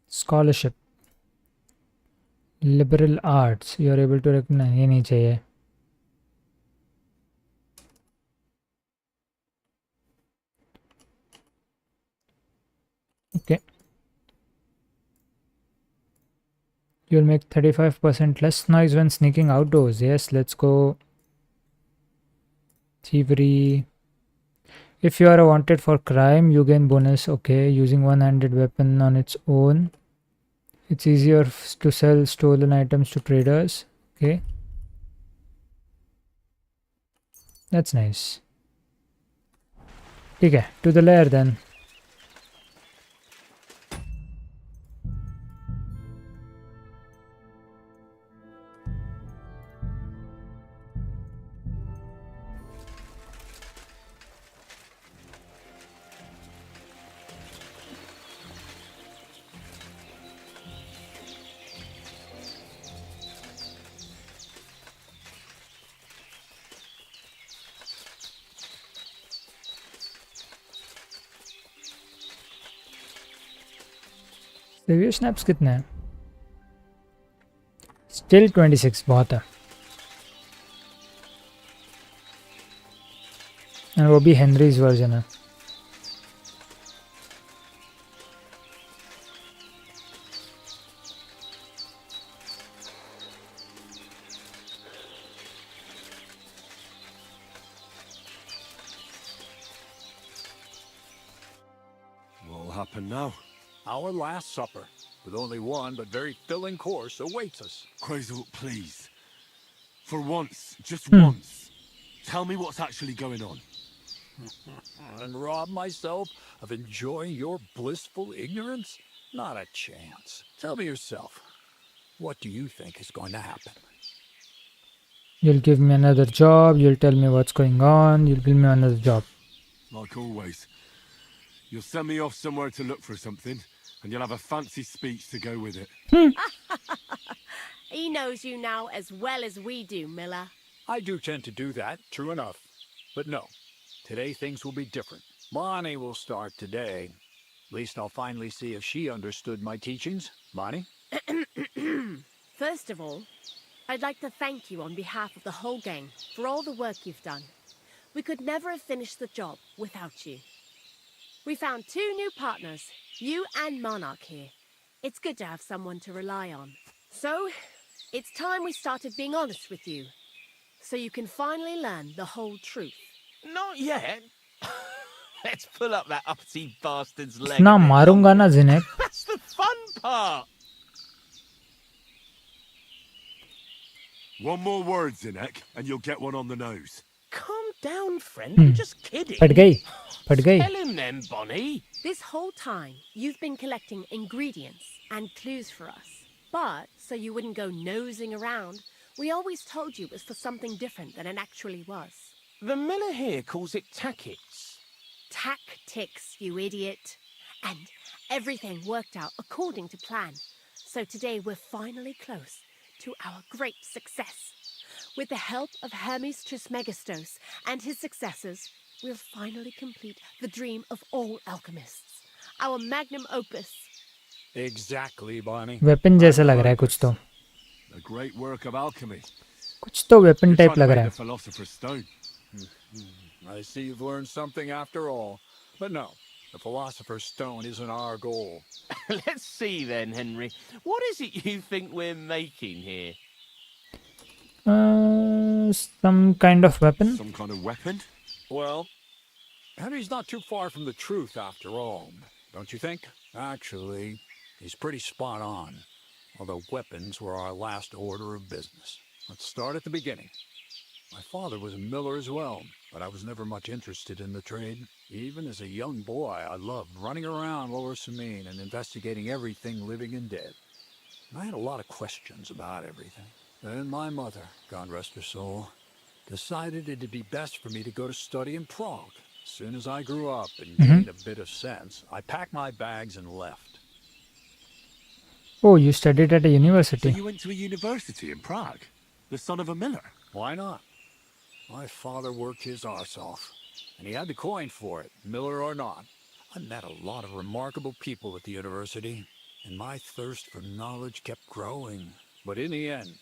Scholarship. Liberal arts. You are able to recognize. ये नहीं चाहिए. Okay. You'll make 35% less noise when sneaking outdoors. Yes, let's go. Thievery. If you are wanted for crime, you gain bonus. Okay, using one-handed weapon on its own. It's easier to sell stolen items to traders. Okay. That's nice. Okay, to the lair then. Review snaps कितने हैं? Still 26 बहुत है. और वो भी Henrys version है. What'll happen now? Our last supper, with only one but very filling course, awaits us. Quasar, please. For once, just once, tell me what's actually going on. And rob myself of enjoying your blissful ignorance? Not a chance. Tell me yourself, what do you think is going to happen? You'll give me another job, you'll tell me what's going on, you'll give me another job. Like always. You'll send me off somewhere to look for something, and you'll have a fancy speech to go with it. He knows you now as well as we do, Miller. I do tend to do that, true enough. But no, today things will be different. Bonnie will start today. At least I'll finally see if she understood my teachings. Bonnie? First of all, I'd like to thank you on behalf of the whole gang for all the work you've done. We could never have finished the job without you. We found 2 new partners, you and Monarch here. It's good to have someone to rely on. So, it's time we started being honest with you. So you can finally learn the whole truth. Not yet. Let's pull up that uppity bastard's leg. ना मारूंगा ना जिनेक. That's the fun part. One more word, Zinek, and you'll get one on the nose. Calm down, friend. I'm just kidding. फट गई. Tell him then, Bonnie. This whole time, you've been collecting ingredients and clues for us. But, so you wouldn't go nosing around, we always told you it was for something different than it actually was. The miller here calls it tactics. Tactics, you idiot. And everything worked out according to plan. So today we're finally close to our great success. With the help of Hermes Trismegistos and his successors, we'll finally complete the dream of all alchemists. Our magnum opus. Exactly, Bonnie. Weapon जैसा लग रहा है कुछ तो. A great work of alchemy. कुछ तो weapon type लग रहा है. The philosopher's stone. I see you've learned something after all. But no, The Philosopher's Stone isn't our goal. Let's see then, Henry. What is it you think we're making here? Some kind of weapon. Some kind of weapon? Well, Henry's not too far from the truth after all, don't you think? Actually, he's pretty spot on. Although weapons were our last order of business. Let's start at the beginning. My father was a miller as well, but I was never much interested in the trade. Even as a young boy, I loved running around Lower Samine and investigating everything living and dead. I had a lot of questions about everything. Then my mother, God rest her soul, decided it'd be best for me to go to study in Prague. As soon as I grew up and gained a bit of sense, I packed my bags and left. Oh, you studied at a So university. you went to a university in Prague? The son of a miller? Why not? My father worked his arse off, and he had the coin for it, miller or not. I met a lot of remarkable people at the university, and my thirst for knowledge kept growing. But in the end,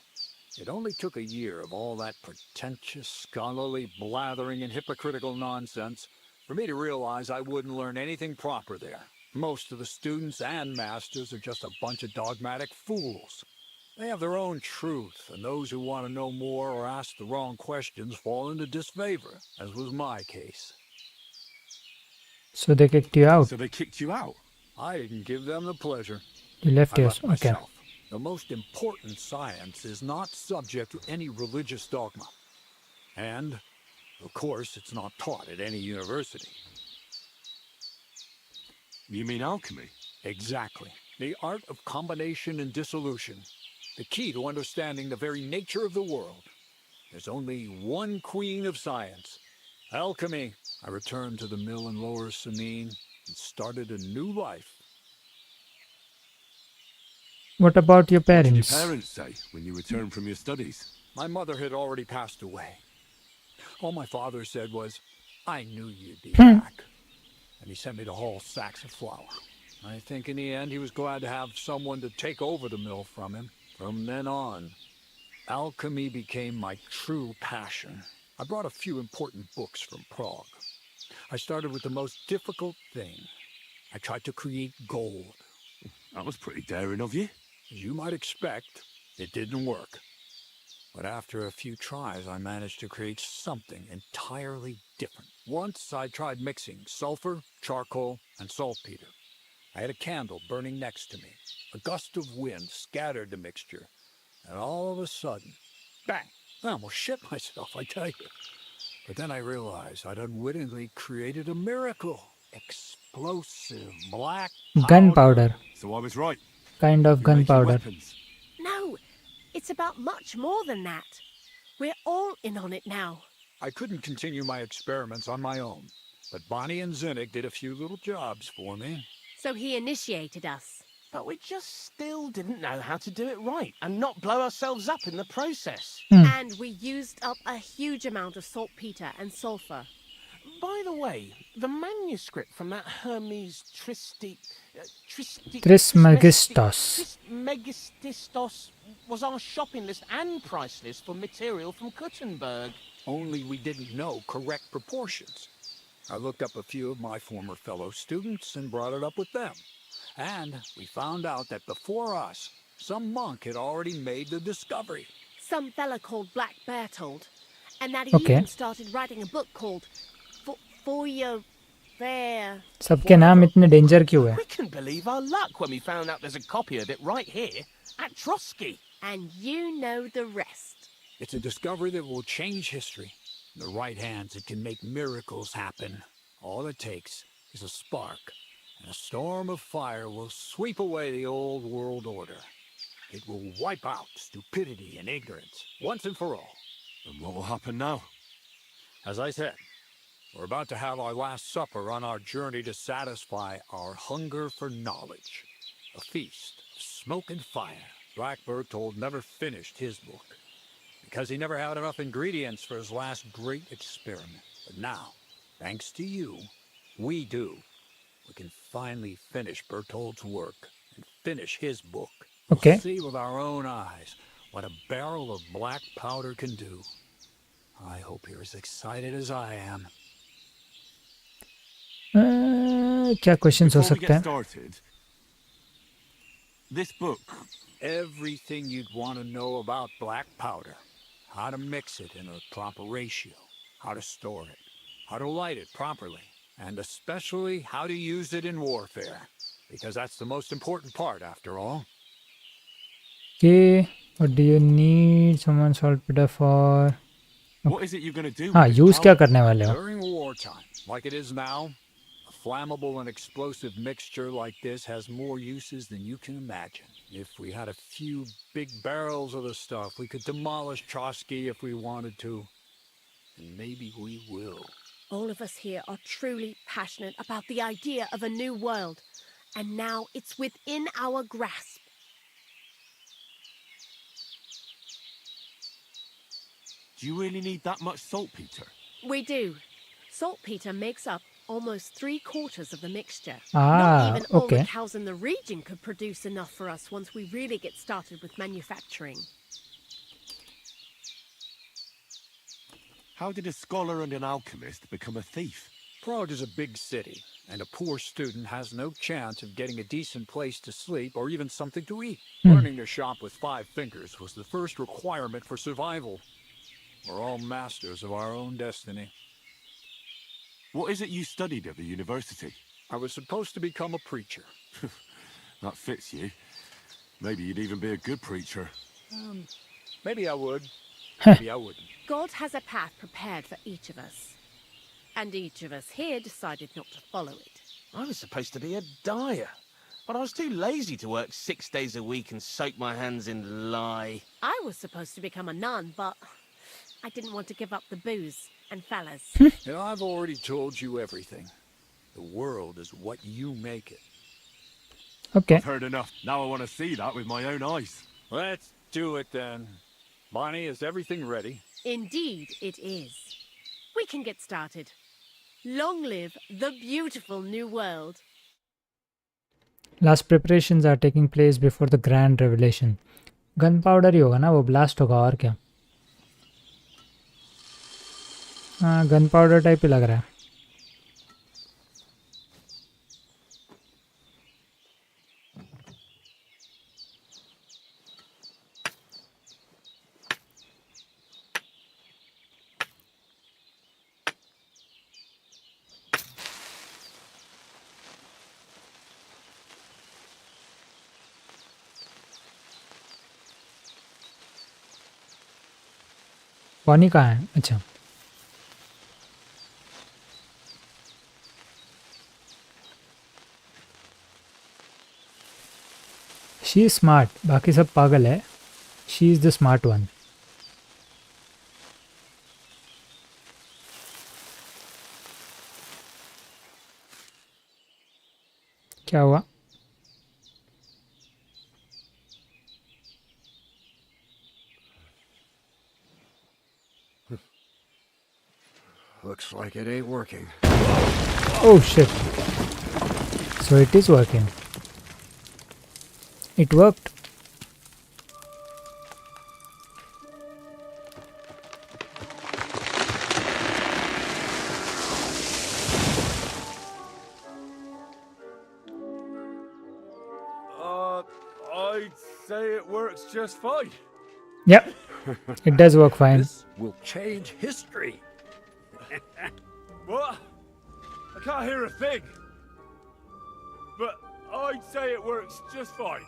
it only took a year of all that pretentious, scholarly blathering and hypocritical nonsense for me to realize I wouldn't learn anything proper there. Most of the students and masters are just a bunch of dogmatic fools. They have their own truth, and those who want to know more or ask the wrong questions fall into disfavor, as was my case. So they kicked you out. So they kicked you out? I didn't give them the pleasure. You left I yours. left Okay. myself. The most important science is not subject to any religious dogma. And, of course, it's not taught at any university. You mean alchemy? Exactly. The art of combination and dissolution. The key to understanding the very nature of the world. There's only one queen of science. Alchemy. I returned to the mill in Lower Samine and started a new life. What about your What did parents? your parents say when you returned from your studies? My mother had already passed away. All my father said was, I knew you'd be back. And he sent me to haul sacks of flour. I think in the end he was glad to have someone to take over the mill from him. From then on, alchemy became my true passion. I brought a few important books from Prague. I started with the most difficult thing. I tried to create gold. That was pretty daring of you. As you might expect, it didn't work. But after a few tries, I managed to create something entirely different. Once I tried mixing sulfur, charcoal, and saltpeter. I had a candle burning next to me. A gust of wind scattered the mixture. And all of a sudden, bang! I almost shit myself, I tell you. But then I realized I'd unwittingly created a miracle. Explosive black Gunpowder. So I was right. Kind of You're making gunpowder. weapons. No, it's about much more than that. We're all in on it now. I couldn't continue my experiments on my own, but Bonnie and Zinnik did a few little jobs for me. So he initiated us. But we just still didn't know how to do it right and not blow ourselves up in the process. And we used up a huge amount of saltpeter and sulfur. By the way, the manuscript from that Hermes Trismegistos. Trismegistos was our shopping list and price list for material from Kuttenberg. Only we didn't know correct proportions. I looked up a few of my former fellow students and brought it up with them. And we found out that before us, some monk had already made the discovery. Some fella called Black Bertold. And that he Okay. even started writing a book called For Your There. सबके नाम इतने danger क्यों है? We couldn't believe our luck when we found out there's a copy of it right here at Trotsky. And you know the rest. It's a discovery that will change history. In the right hands, it can make miracles happen. All it takes is a spark, and a storm of fire will sweep away the old world order. It will wipe out stupidity and ignorance, once and for all. And what will happen now? As I said, we're about to have our last supper on our journey to satisfy our hunger for knowledge. A feast of smoke and fire. Black Bertold never finished his book, because he never had enough ingredients for his last great experiment. But now, thanks to you, we do. We can finally finish Bertold's work and finish his book. Okay. We'll see with our own eyes what a barrel of black powder can do. I hope you're as excited as I am. क्या questions हो Before we सकते get हैं? started, this book. Everything you'd want to know about black powder. How to mix it in a proper ratio. How to store it. How to light it properly. And especially how to use it in warfare. Because that's the most important part, after all. Okay, what do you need? Someone saltpeter for... What is it you're going to do? हाँ, with this use क्या powder? करने वाले हो? During wartime, like it is now, a flammable and explosive mixture like this has more uses than you can imagine. If we had a few big barrels of the stuff, we could demolish Trotsky if we wanted to. And maybe we will. All of us here are truly passionate about the idea of a new world. And now it's within our grasp. Do you really need that much saltpeter? We do. Saltpeter makes up almost 3/4 of the mixture. Ah, Not even all the okay. cows in the region could produce enough for us once we really get started with manufacturing. How did a scholar and an alchemist become a thief? Prague is a big city, and a poor student has no chance of getting a decent place to sleep or even something to eat. Learning to shop with 5 fingers was the first requirement for survival. We're all masters of our own destiny. What is it you studied at the university? I was supposed to become a preacher. That fits you. Maybe you'd even be a good preacher. Maybe I would. Maybe I wouldn't. God has a path prepared for each of us. And each of us here decided not to follow it. I was supposed to be a dyer, but I was too lazy to work 6 days a week and soak my hands in lye. I was supposed to become a nun, but I didn't want to give up the booze. And fellas. I've already told you everything. The world is what you make it. Okay. I've heard enough. Now I want to see that with my own eyes. Let's do it then. Bonnie, is everything ready? Indeed it is. We can get started. Long live the beautiful new world. Last preparations are taking place before the grand revelation. Gunpowder ही होगा ना, वो blast होगा और क्या? हाँ, gunpowder type ही लग रहा है. पानी कहाँ है? अच्छा. She is smart. बाकी सब पागल है. She is the smart one. क्या हुआ? Looks like it ain't working. Oh shit. So it is working. It worked. I'd say it works just fine. Yep. It does work fine. This will change history. What? I can't hear a thing. But I'd say it works just fine.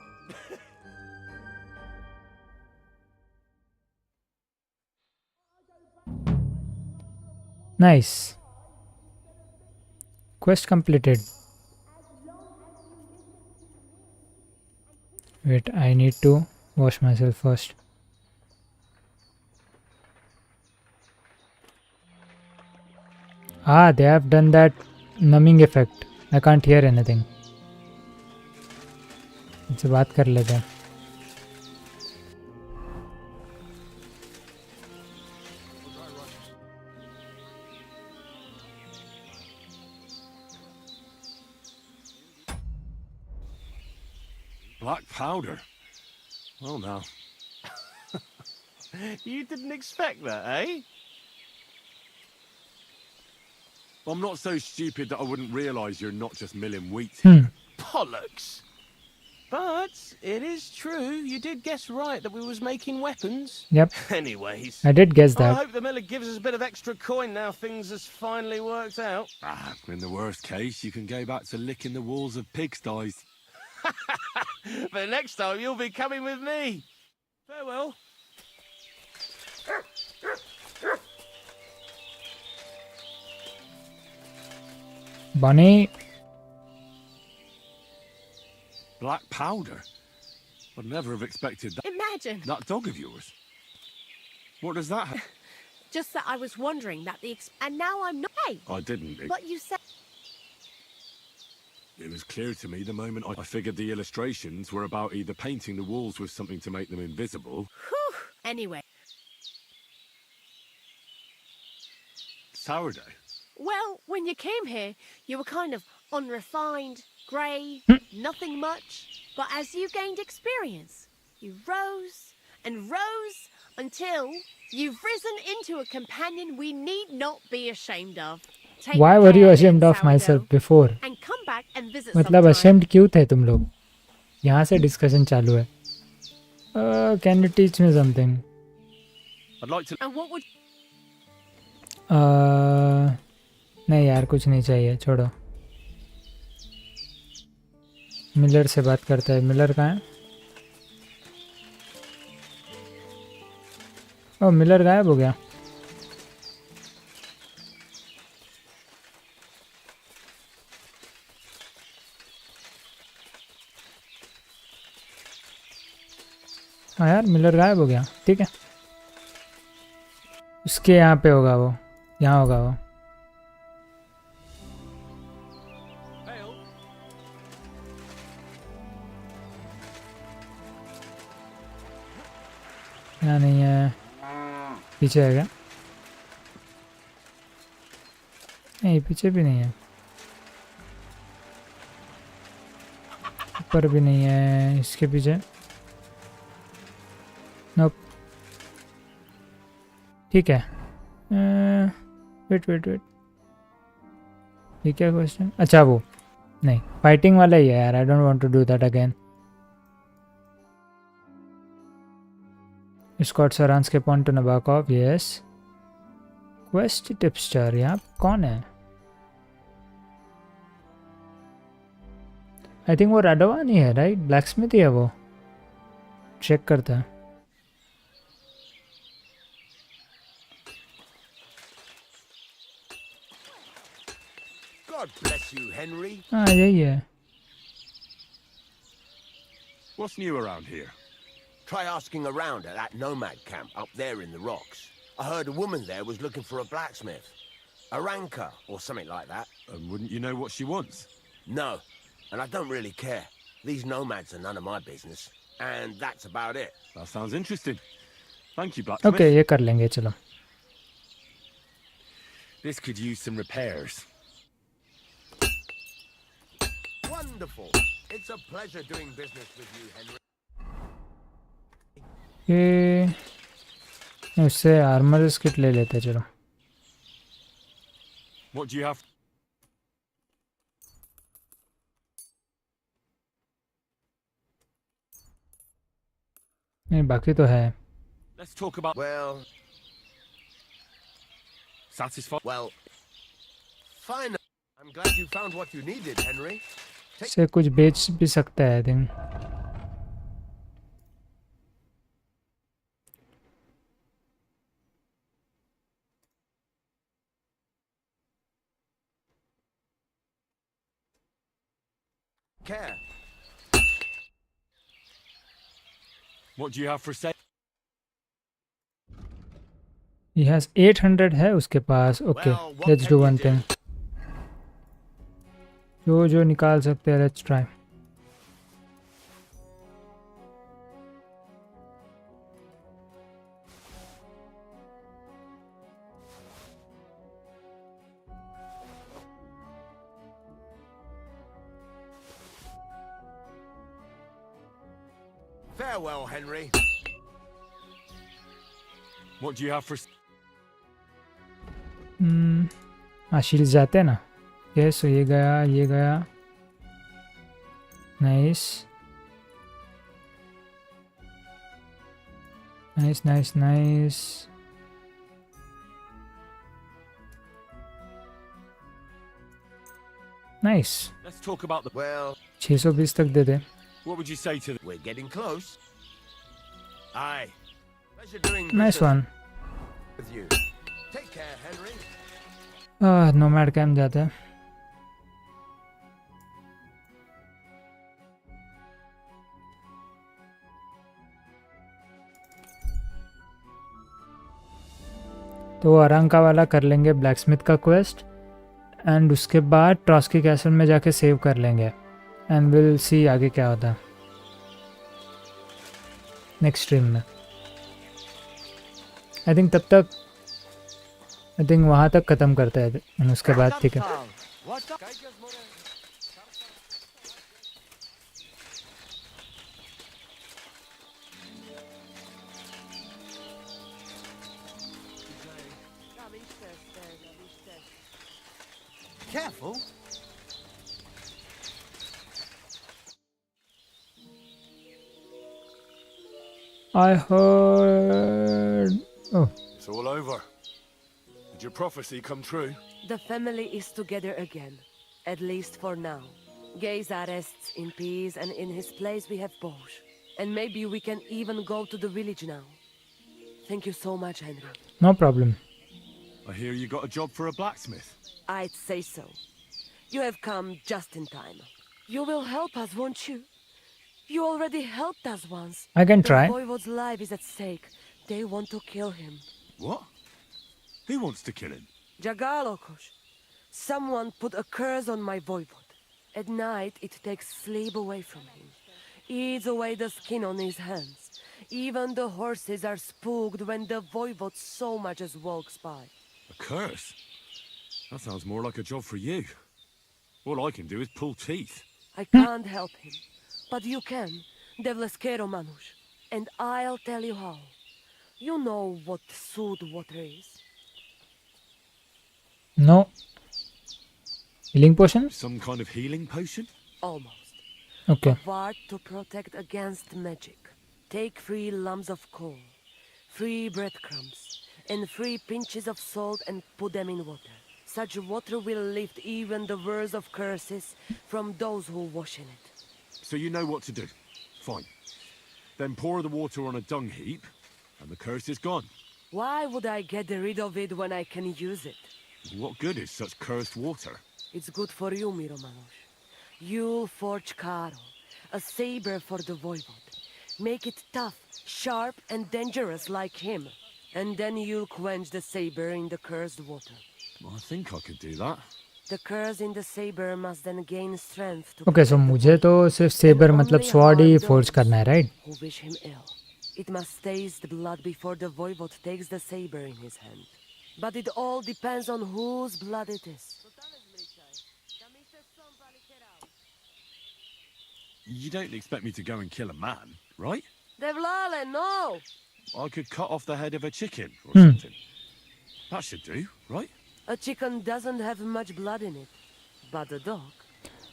Nice. Quest completed. Wait, I need to wash myself first. Ah, they have done that numbing effect. I can't hear anything. इनसे बात कर लेते हैं. Black powder? Well, now. You didn't expect that, eh? I'm not so stupid that I wouldn't realise you're not just milling wheat here. Bollocks! But it is true, you did guess right that we was making weapons. Yep. Anyways, I did guess I that. hope the miller gives us a bit of extra coin now things has finally worked out. In the worst case, you can go back to licking the walls of pigsties. But next time you'll be coming with me. Farewell. Bunny. Black powder? I'd never have expected that. Imagine. That dog of yours? What does that have? Just that I was wondering that and now I'm not. Hey, I didn't. but you said. It was clear to me the moment I figured the illustrations were about either painting the walls with something to make them invisible. Whew. Anyway. Sourdough? Well, when you came here, you were kind of unrefined, grey, nothing much. But as you gained experience, you rose and rose until you've risen into a companion we need not be ashamed of. Take Why were you care, ashamed of sourdough, myself before? And come back and visit मतलब sometime. ashamed क्यों थे तुम लोग? यहाँ से discussion चालू है. Can you teach me something? I'd like to. And what would? नहीं यार कुछ नहीं चाहिए छोड़ो. मिलर से बात करता है. मिलर कहाँ है? ओह मिलर गायब हो गया. हाँ यार मिलर गायब हो गया. ठीक है उसके यहाँ पे होगा वो. यहाँ होगा वो. यहाँ नहीं है. पीछे है क्या? नहीं पीछे भी नहीं है. ऊपर भी नहीं है. इसके पीछे नोप. ठीक है. Wait wait wait. ये क्या क्वेश्चन? अच्छा वो नहीं फाइटिंग वाला ही है यार. I don't want to do that again. स्कॉट सरांस के पॉइंट टू नबाकॉफ. यस. Quest tipster. यहाँ कौन है? आई थिंक वो राडवान ही है राइट. ब्लैक स्मिथ ही है वो. चेक करता है. God bless you, Henry. हाँ यही है. What's new around here? Try asking around at that nomad camp up there in the rocks. I heard a woman there was looking for a blacksmith. A ranker or something like that. And wouldn't you know what she wants? No, and I don't really care. These nomads are none of my business. And that's about it. That sounds interesting. Thank you, blacksmith. Okay, ये कर लेंगे चलो. This could use some repairs. Wonderful. It's a pleasure doing business with you, Henry. ये उससे armour skit ले लेते चलो. What do you have? नहीं बाकी तो है. Let's talk about. Well. Satisfied. Well. Fine. I'm glad you found what you needed, Henry. से कुछ बेच भी सकता है I think. Care. What do you have for sale? He has 800 है उसके पास. Okay, let's do one thing. जो निकाल सकते हैं let's try. Farewell, Henry. What do you have for? Shields जाते हैं ना. ओके सो ये गया. Nice. Nice. Let's talk about the... Well, 620 तक दे दे. What would you say to... we're getting close. Aye. Pleasure doing Nice business one. with you. Take care, Henry. Nomad camp जाते हैं. तो अरंका वाला कर लेंगे ब्लैक स्मिथ का क्वेस्ट एंड उसके बाद ट्रॉस्की कैसल में जाके सेव कर लेंगे एंड विल सी आगे क्या होता है नेक्स्ट स्ट्रीम में. आई थिंक तब तक वहाँ तक ख़त्म करते हैं एंड उसके बाद ठीक है. Careful. I heard. Oh. It's all over. Did your prophecy come true? The family is together again, at least for now. Gay's arrests in peace, and in his place we have Bosch. And maybe we can even go to the village now. Thank you so much, Henry. No problem. I hear you got a job for a blacksmith. I'd say so. You have come just in time. You will help us, won't you? You already helped us once. I can try. The Voivode's life is at stake. They want to kill him. What? Who wants to kill him? Jagalokos. Someone put a curse on my Voivode. At night, it takes sleep away from him. Eats away the skin on his hands. Even the horses are spooked when the Voivode so much as walks by. A curse? That sounds more like a job for you. All I can do is pull teeth. I can't help him. But you can, Devleskero Manush. And I'll tell you how. You know what sooth water is? No. Healing potion? Some kind of healing potion? Almost. Okay. A ward to protect against magic. Take 3 lumps of coal, 3 breadcrumbs, and 3 pinches of salt and put them in water. Such water will lift even the worst of curses from those who wash in it. So you know what to do. Fine. Then pour the water on a dung heap, and the curse is gone. Why would I get rid of it when I can use it? What good is such cursed water? It's good for you, Miromanush. You'll forge Karo, a saber for the Voivode. Make it tough, sharp, and dangerous like him. And then you'll quench the saber in the cursed water. I think I could do that. The curse in the saber must then gain strength to Okay, so मुझे तो सिर्फ saber मतलब sword ही forge करना है, right? Who wish him ill. It must taste blood before the Voivode takes the saber in his hand. But it all depends on whose blood it is. You don't expect me to go and kill a man, right? Devlale, no! I could cut off the head of a chicken or something. That should do, right? A chicken doesn't have much blood in it. But a dog...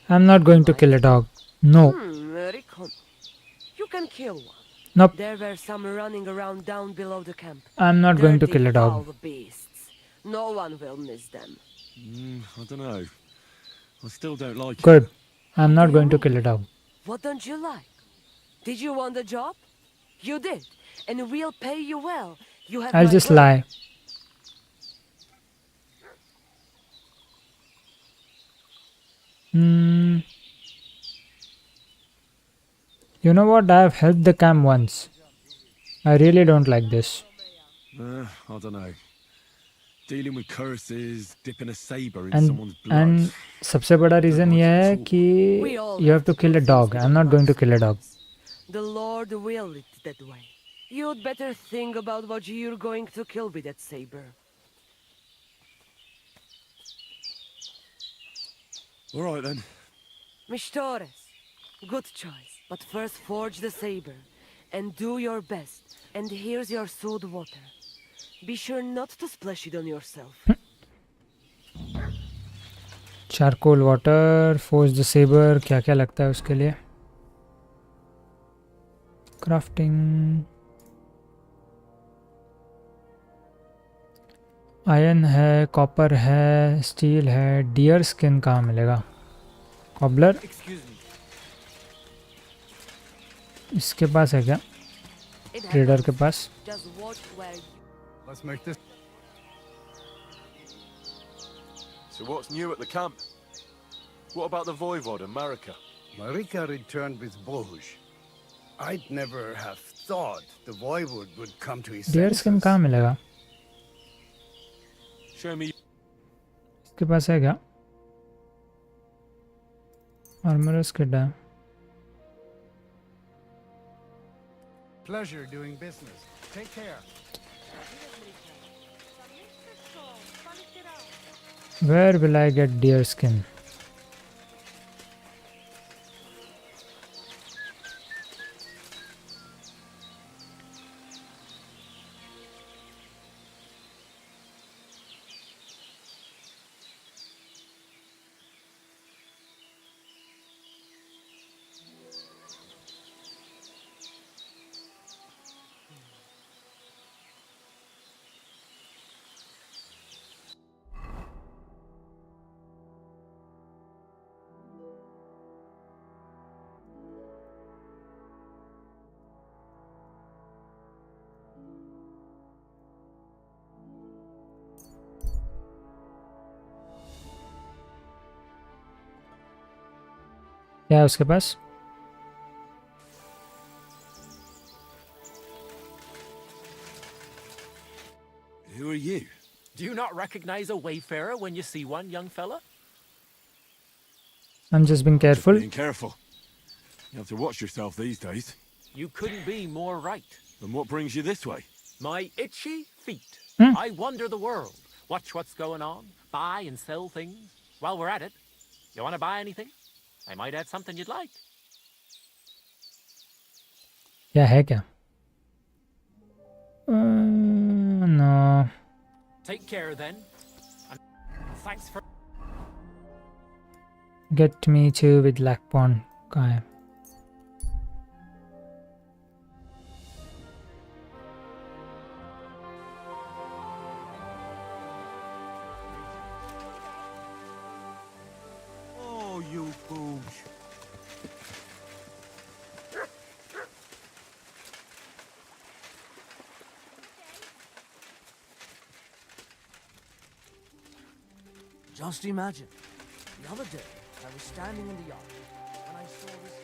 I'm not going to kill a dog. No. Rikon. You can kill one. Nope. There were some running around down below the camp. I'm not going to kill a dog. Dirty, foul beasts. No one will miss them. I don't know. I still don't like it. Good. I'm not going to kill a dog. What don't you like? Did you want the job? You did. And we'll pay you well. You have I'll my just word. lie. You know what? I've helped the camp once. I really don't like this. I don't know. Dealing with curses, dipping a saber in someone's blood. And सबसे बड़ा reason ये है कि you have to kill a dog. I'm not going to kill a dog. The Lord willed it that way. You'd better think about what you're going to kill with that saber. All right then. Mishtores, good choice. But first forge the saber, and do your best. And here's your sooth water. Be sure not to splash it on yourself. Charcoal water, force the sabre, क्या क्या लगता है उसके लिए? Crafting, iron है, copper है, steel है, deer skin कहाँ मिलेगा? कॉबलर इसके पास है क्या? ट्रेडर के पास? Let's make this. So what's new at the camp? What about the Voivod and Marika? Marika returned with Bohuj. I'd never have thought the Voivod would come to his dear skin senses. कहाँ मिलेगा? Show me. इसके पास है क्या? आर्मरस kit है। Pleasure doing business. Take care. Where will I get deer skin? क्या है उसके पास? Who are you? Do you not recognize a wayfarer when you see one, young fella? I'm just being careful. Being careful. You have to watch yourself these days. You couldn't be more right. And what brings you this way? My itchy feet. Hmm? I wander the world, watch what's going on, buy and sell things. While we're at it, you want to buy anything? I might add something you'd like. क्या है क्या? No. Take care then. And thanks for... Get me to with Black Pond. कहाँ है? Oh, you booge. Just imagine, the other day I was standing in the yard and I saw this.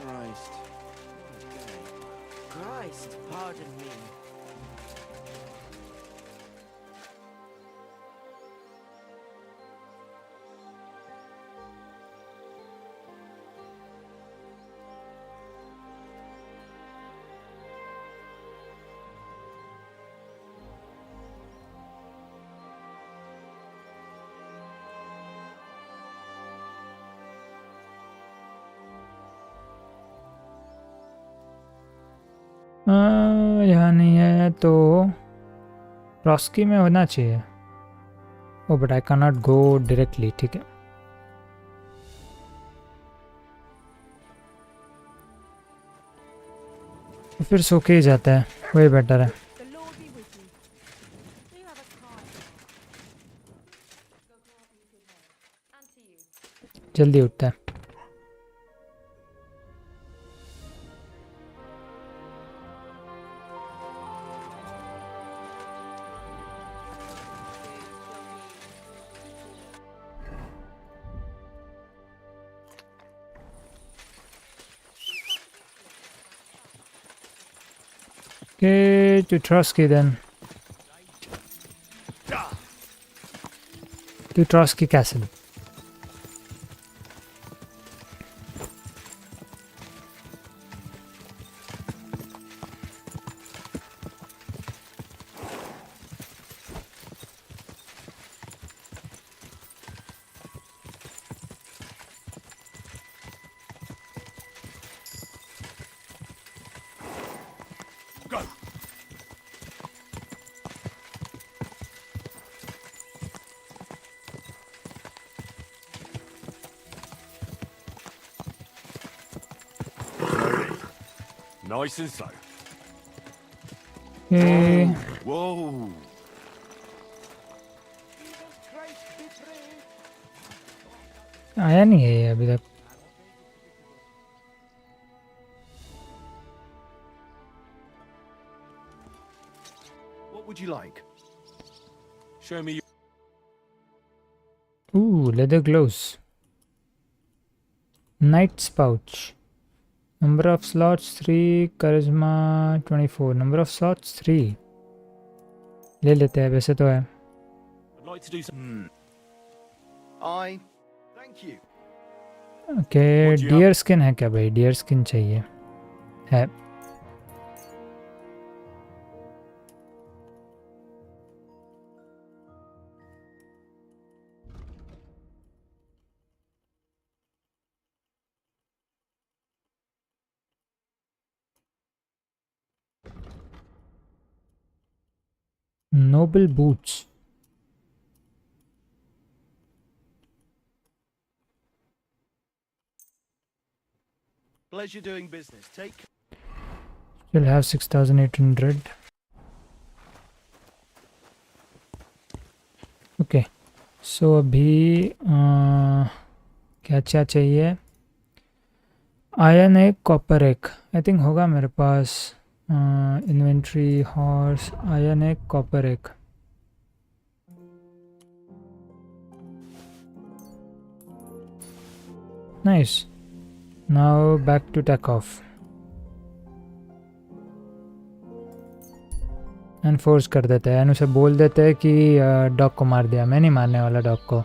Christ. What a day. Christ, pardon me. यहाँ नहीं है तो रॉस्की में होना चाहिए। Oh but I can not go directly. ठीक है, तो फिर सो के ही जाता है, वही बेटर है। जल्दी उठता है। Okay, to Trotsky then. To Trotsky Castle. Go! Nice and slow. Okay. Whoa. आया नहीं है ये अभी तक. What would you like? Show me. Ooh, leather gloves. Knight's pouch. Number of slots 3, charisma 24. Number of slots 3. ले लेते हैं, वैसे तो है. I'd like to do some. Thank you. Okay, deer skin है क्या भाई? Deer skin चाहिए. है. Noble boots. Pleasure doing business. Take. Still have 6,800. Okay. So अभी क्या चाहिए? आयरन एक, कॉपर एक. आई थिंक होगा मेरे पास. इन्वेंट्री हॉर्स, आयरन एक, कॉपर एक. Nice. Now back to tech off. Enforce कर देते हैं, उसे बोल देते हैं कि डॉग को मार दिया. मैं नहीं मारने वाला डॉग को.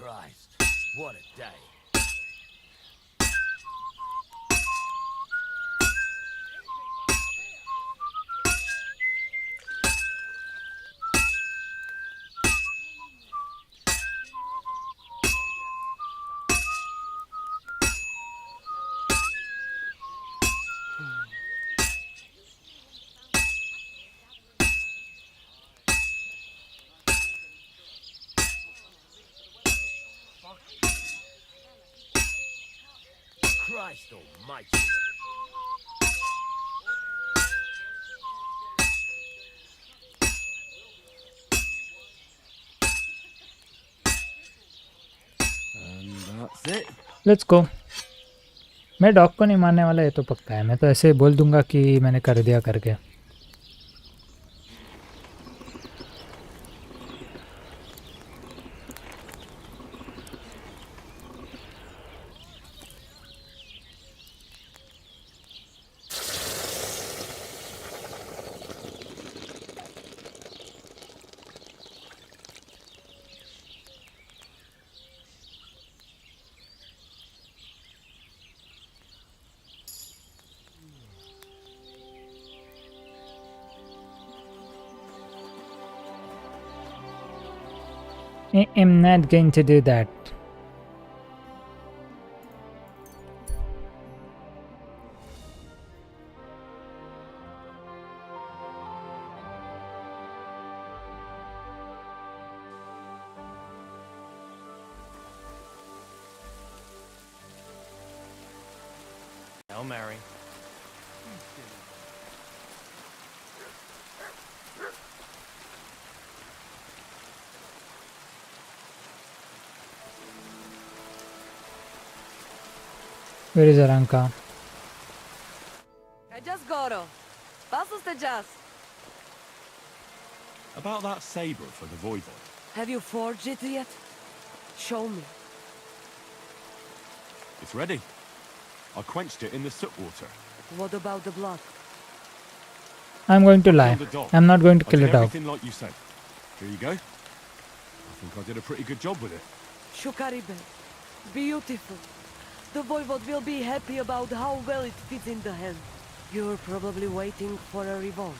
Christ, what a day. Christ almighty. And that's it. Let's go. मैं डॉग को नहीं मारने वाला, ये तो पक्का है. मैं तो ऐसे बोल दूंगा कि मैंने कर दिया करके. I am not going to do that. Hail Mary. Where is Aranka? I just got her. Passos te just. About that saber for the Voivod. Have you forged it yet? Show me. It's ready. I quenched it in the soot water. What about the blood? I'm going to lie. Killed a dog. I'm not going to I kill did a dog. everything like you said. Here you go. I think I did a pretty good job with it. Shukaribe. Beautiful. The Voivod will be happy about how well it fits in the hand. You're probably waiting for a revolt,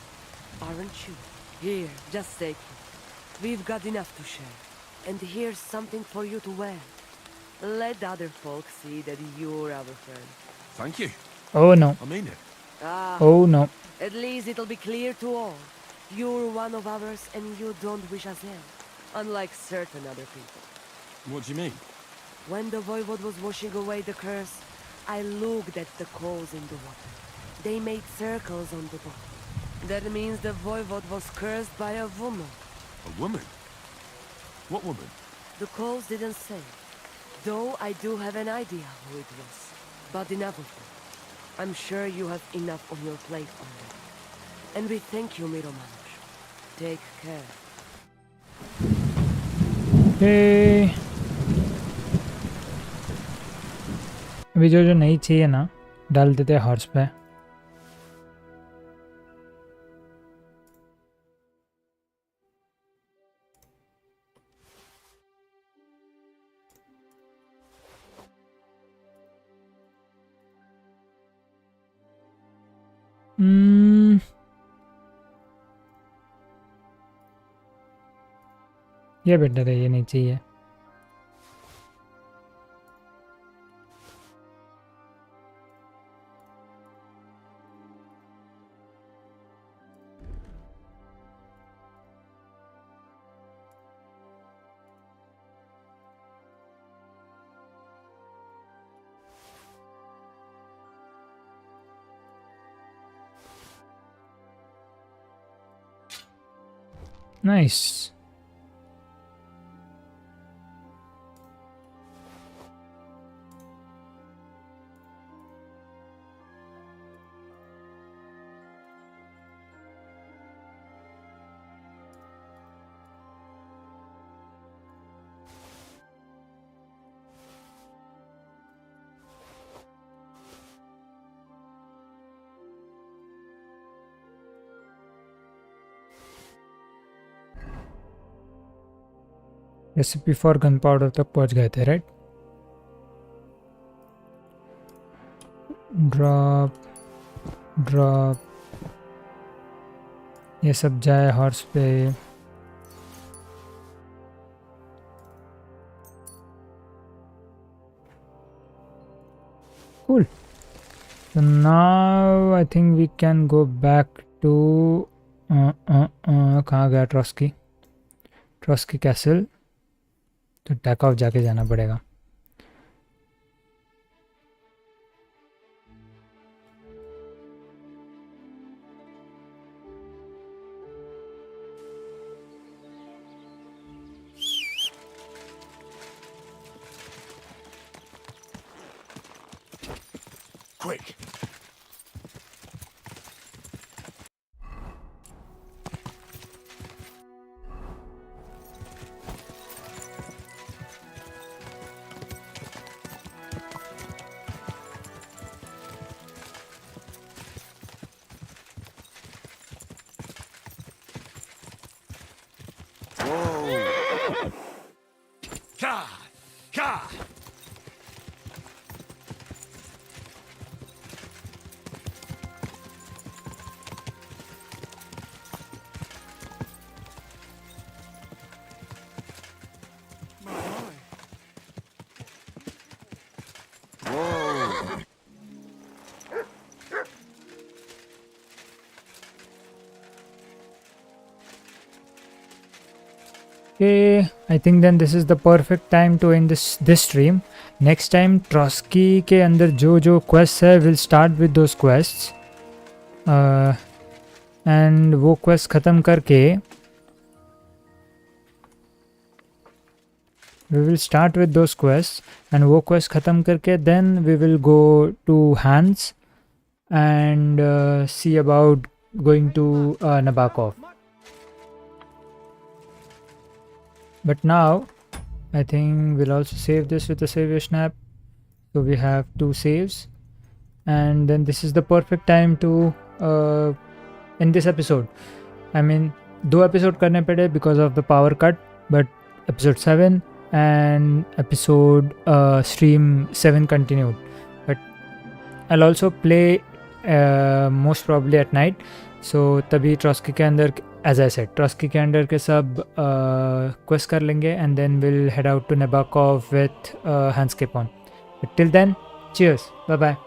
aren't you? Here, just take it. We've got enough to share. And here's something for you to wear. Let other folks see that you're our friend. Thank you. Oh no. I mean it. Ah. Oh no. At least it'll be clear to all. You're one of ours and you don't wish us ill. Unlike certain other people. What do you mean? When the Voivod was washing away the curse, I looked at the coals in the water. They made circles on the bottom. That means the Voivod was cursed by a woman. A woman? What woman? The coals didn't say. Though I do have an idea who it was. But enough of that. I'm sure you have enough on your plate already. And we thank you, Miromanush. Take care. Hey. अभी जो जो नहीं चाहिए ना डाल देते हैं horse पे. ये बेटर है, ये नहीं चाहिए. Nice. Recipe for gun powder तक पहुंच गए थे, राइट? ड्रॉप ड्रॉप ये सब जाए हॉर्स पे. Cool. So now I think we can go back to कहाँ गया ट्रॉस्की कैसल. तो टैक ऑफ जाके जाना पड़ेगा. Quick. Okay, I think then this is the perfect time to end this stream. Next time Trotsky के अंदर जो quests है, we'll start with those quests. And वो quest ख़त्म करके we will start with those quests, and वो quest ख़त्म करके then we will go to Hans and see about going to Nabokov. But now I think we'll also save this with a save snap. So we have 2 saves, and then this is the perfect time to in this episode, I mean 2 episode करने पड़े because of the power cut, but episode 7 and episode stream 7 continued. But I'll also play most probably at night. So तभी Trotsky के अंदर, as I said, Trotsky के अंदर के सब quest कर लेंगे, and then we'll head out to Nabokov with Hans Capon. But till then, cheers, bye bye.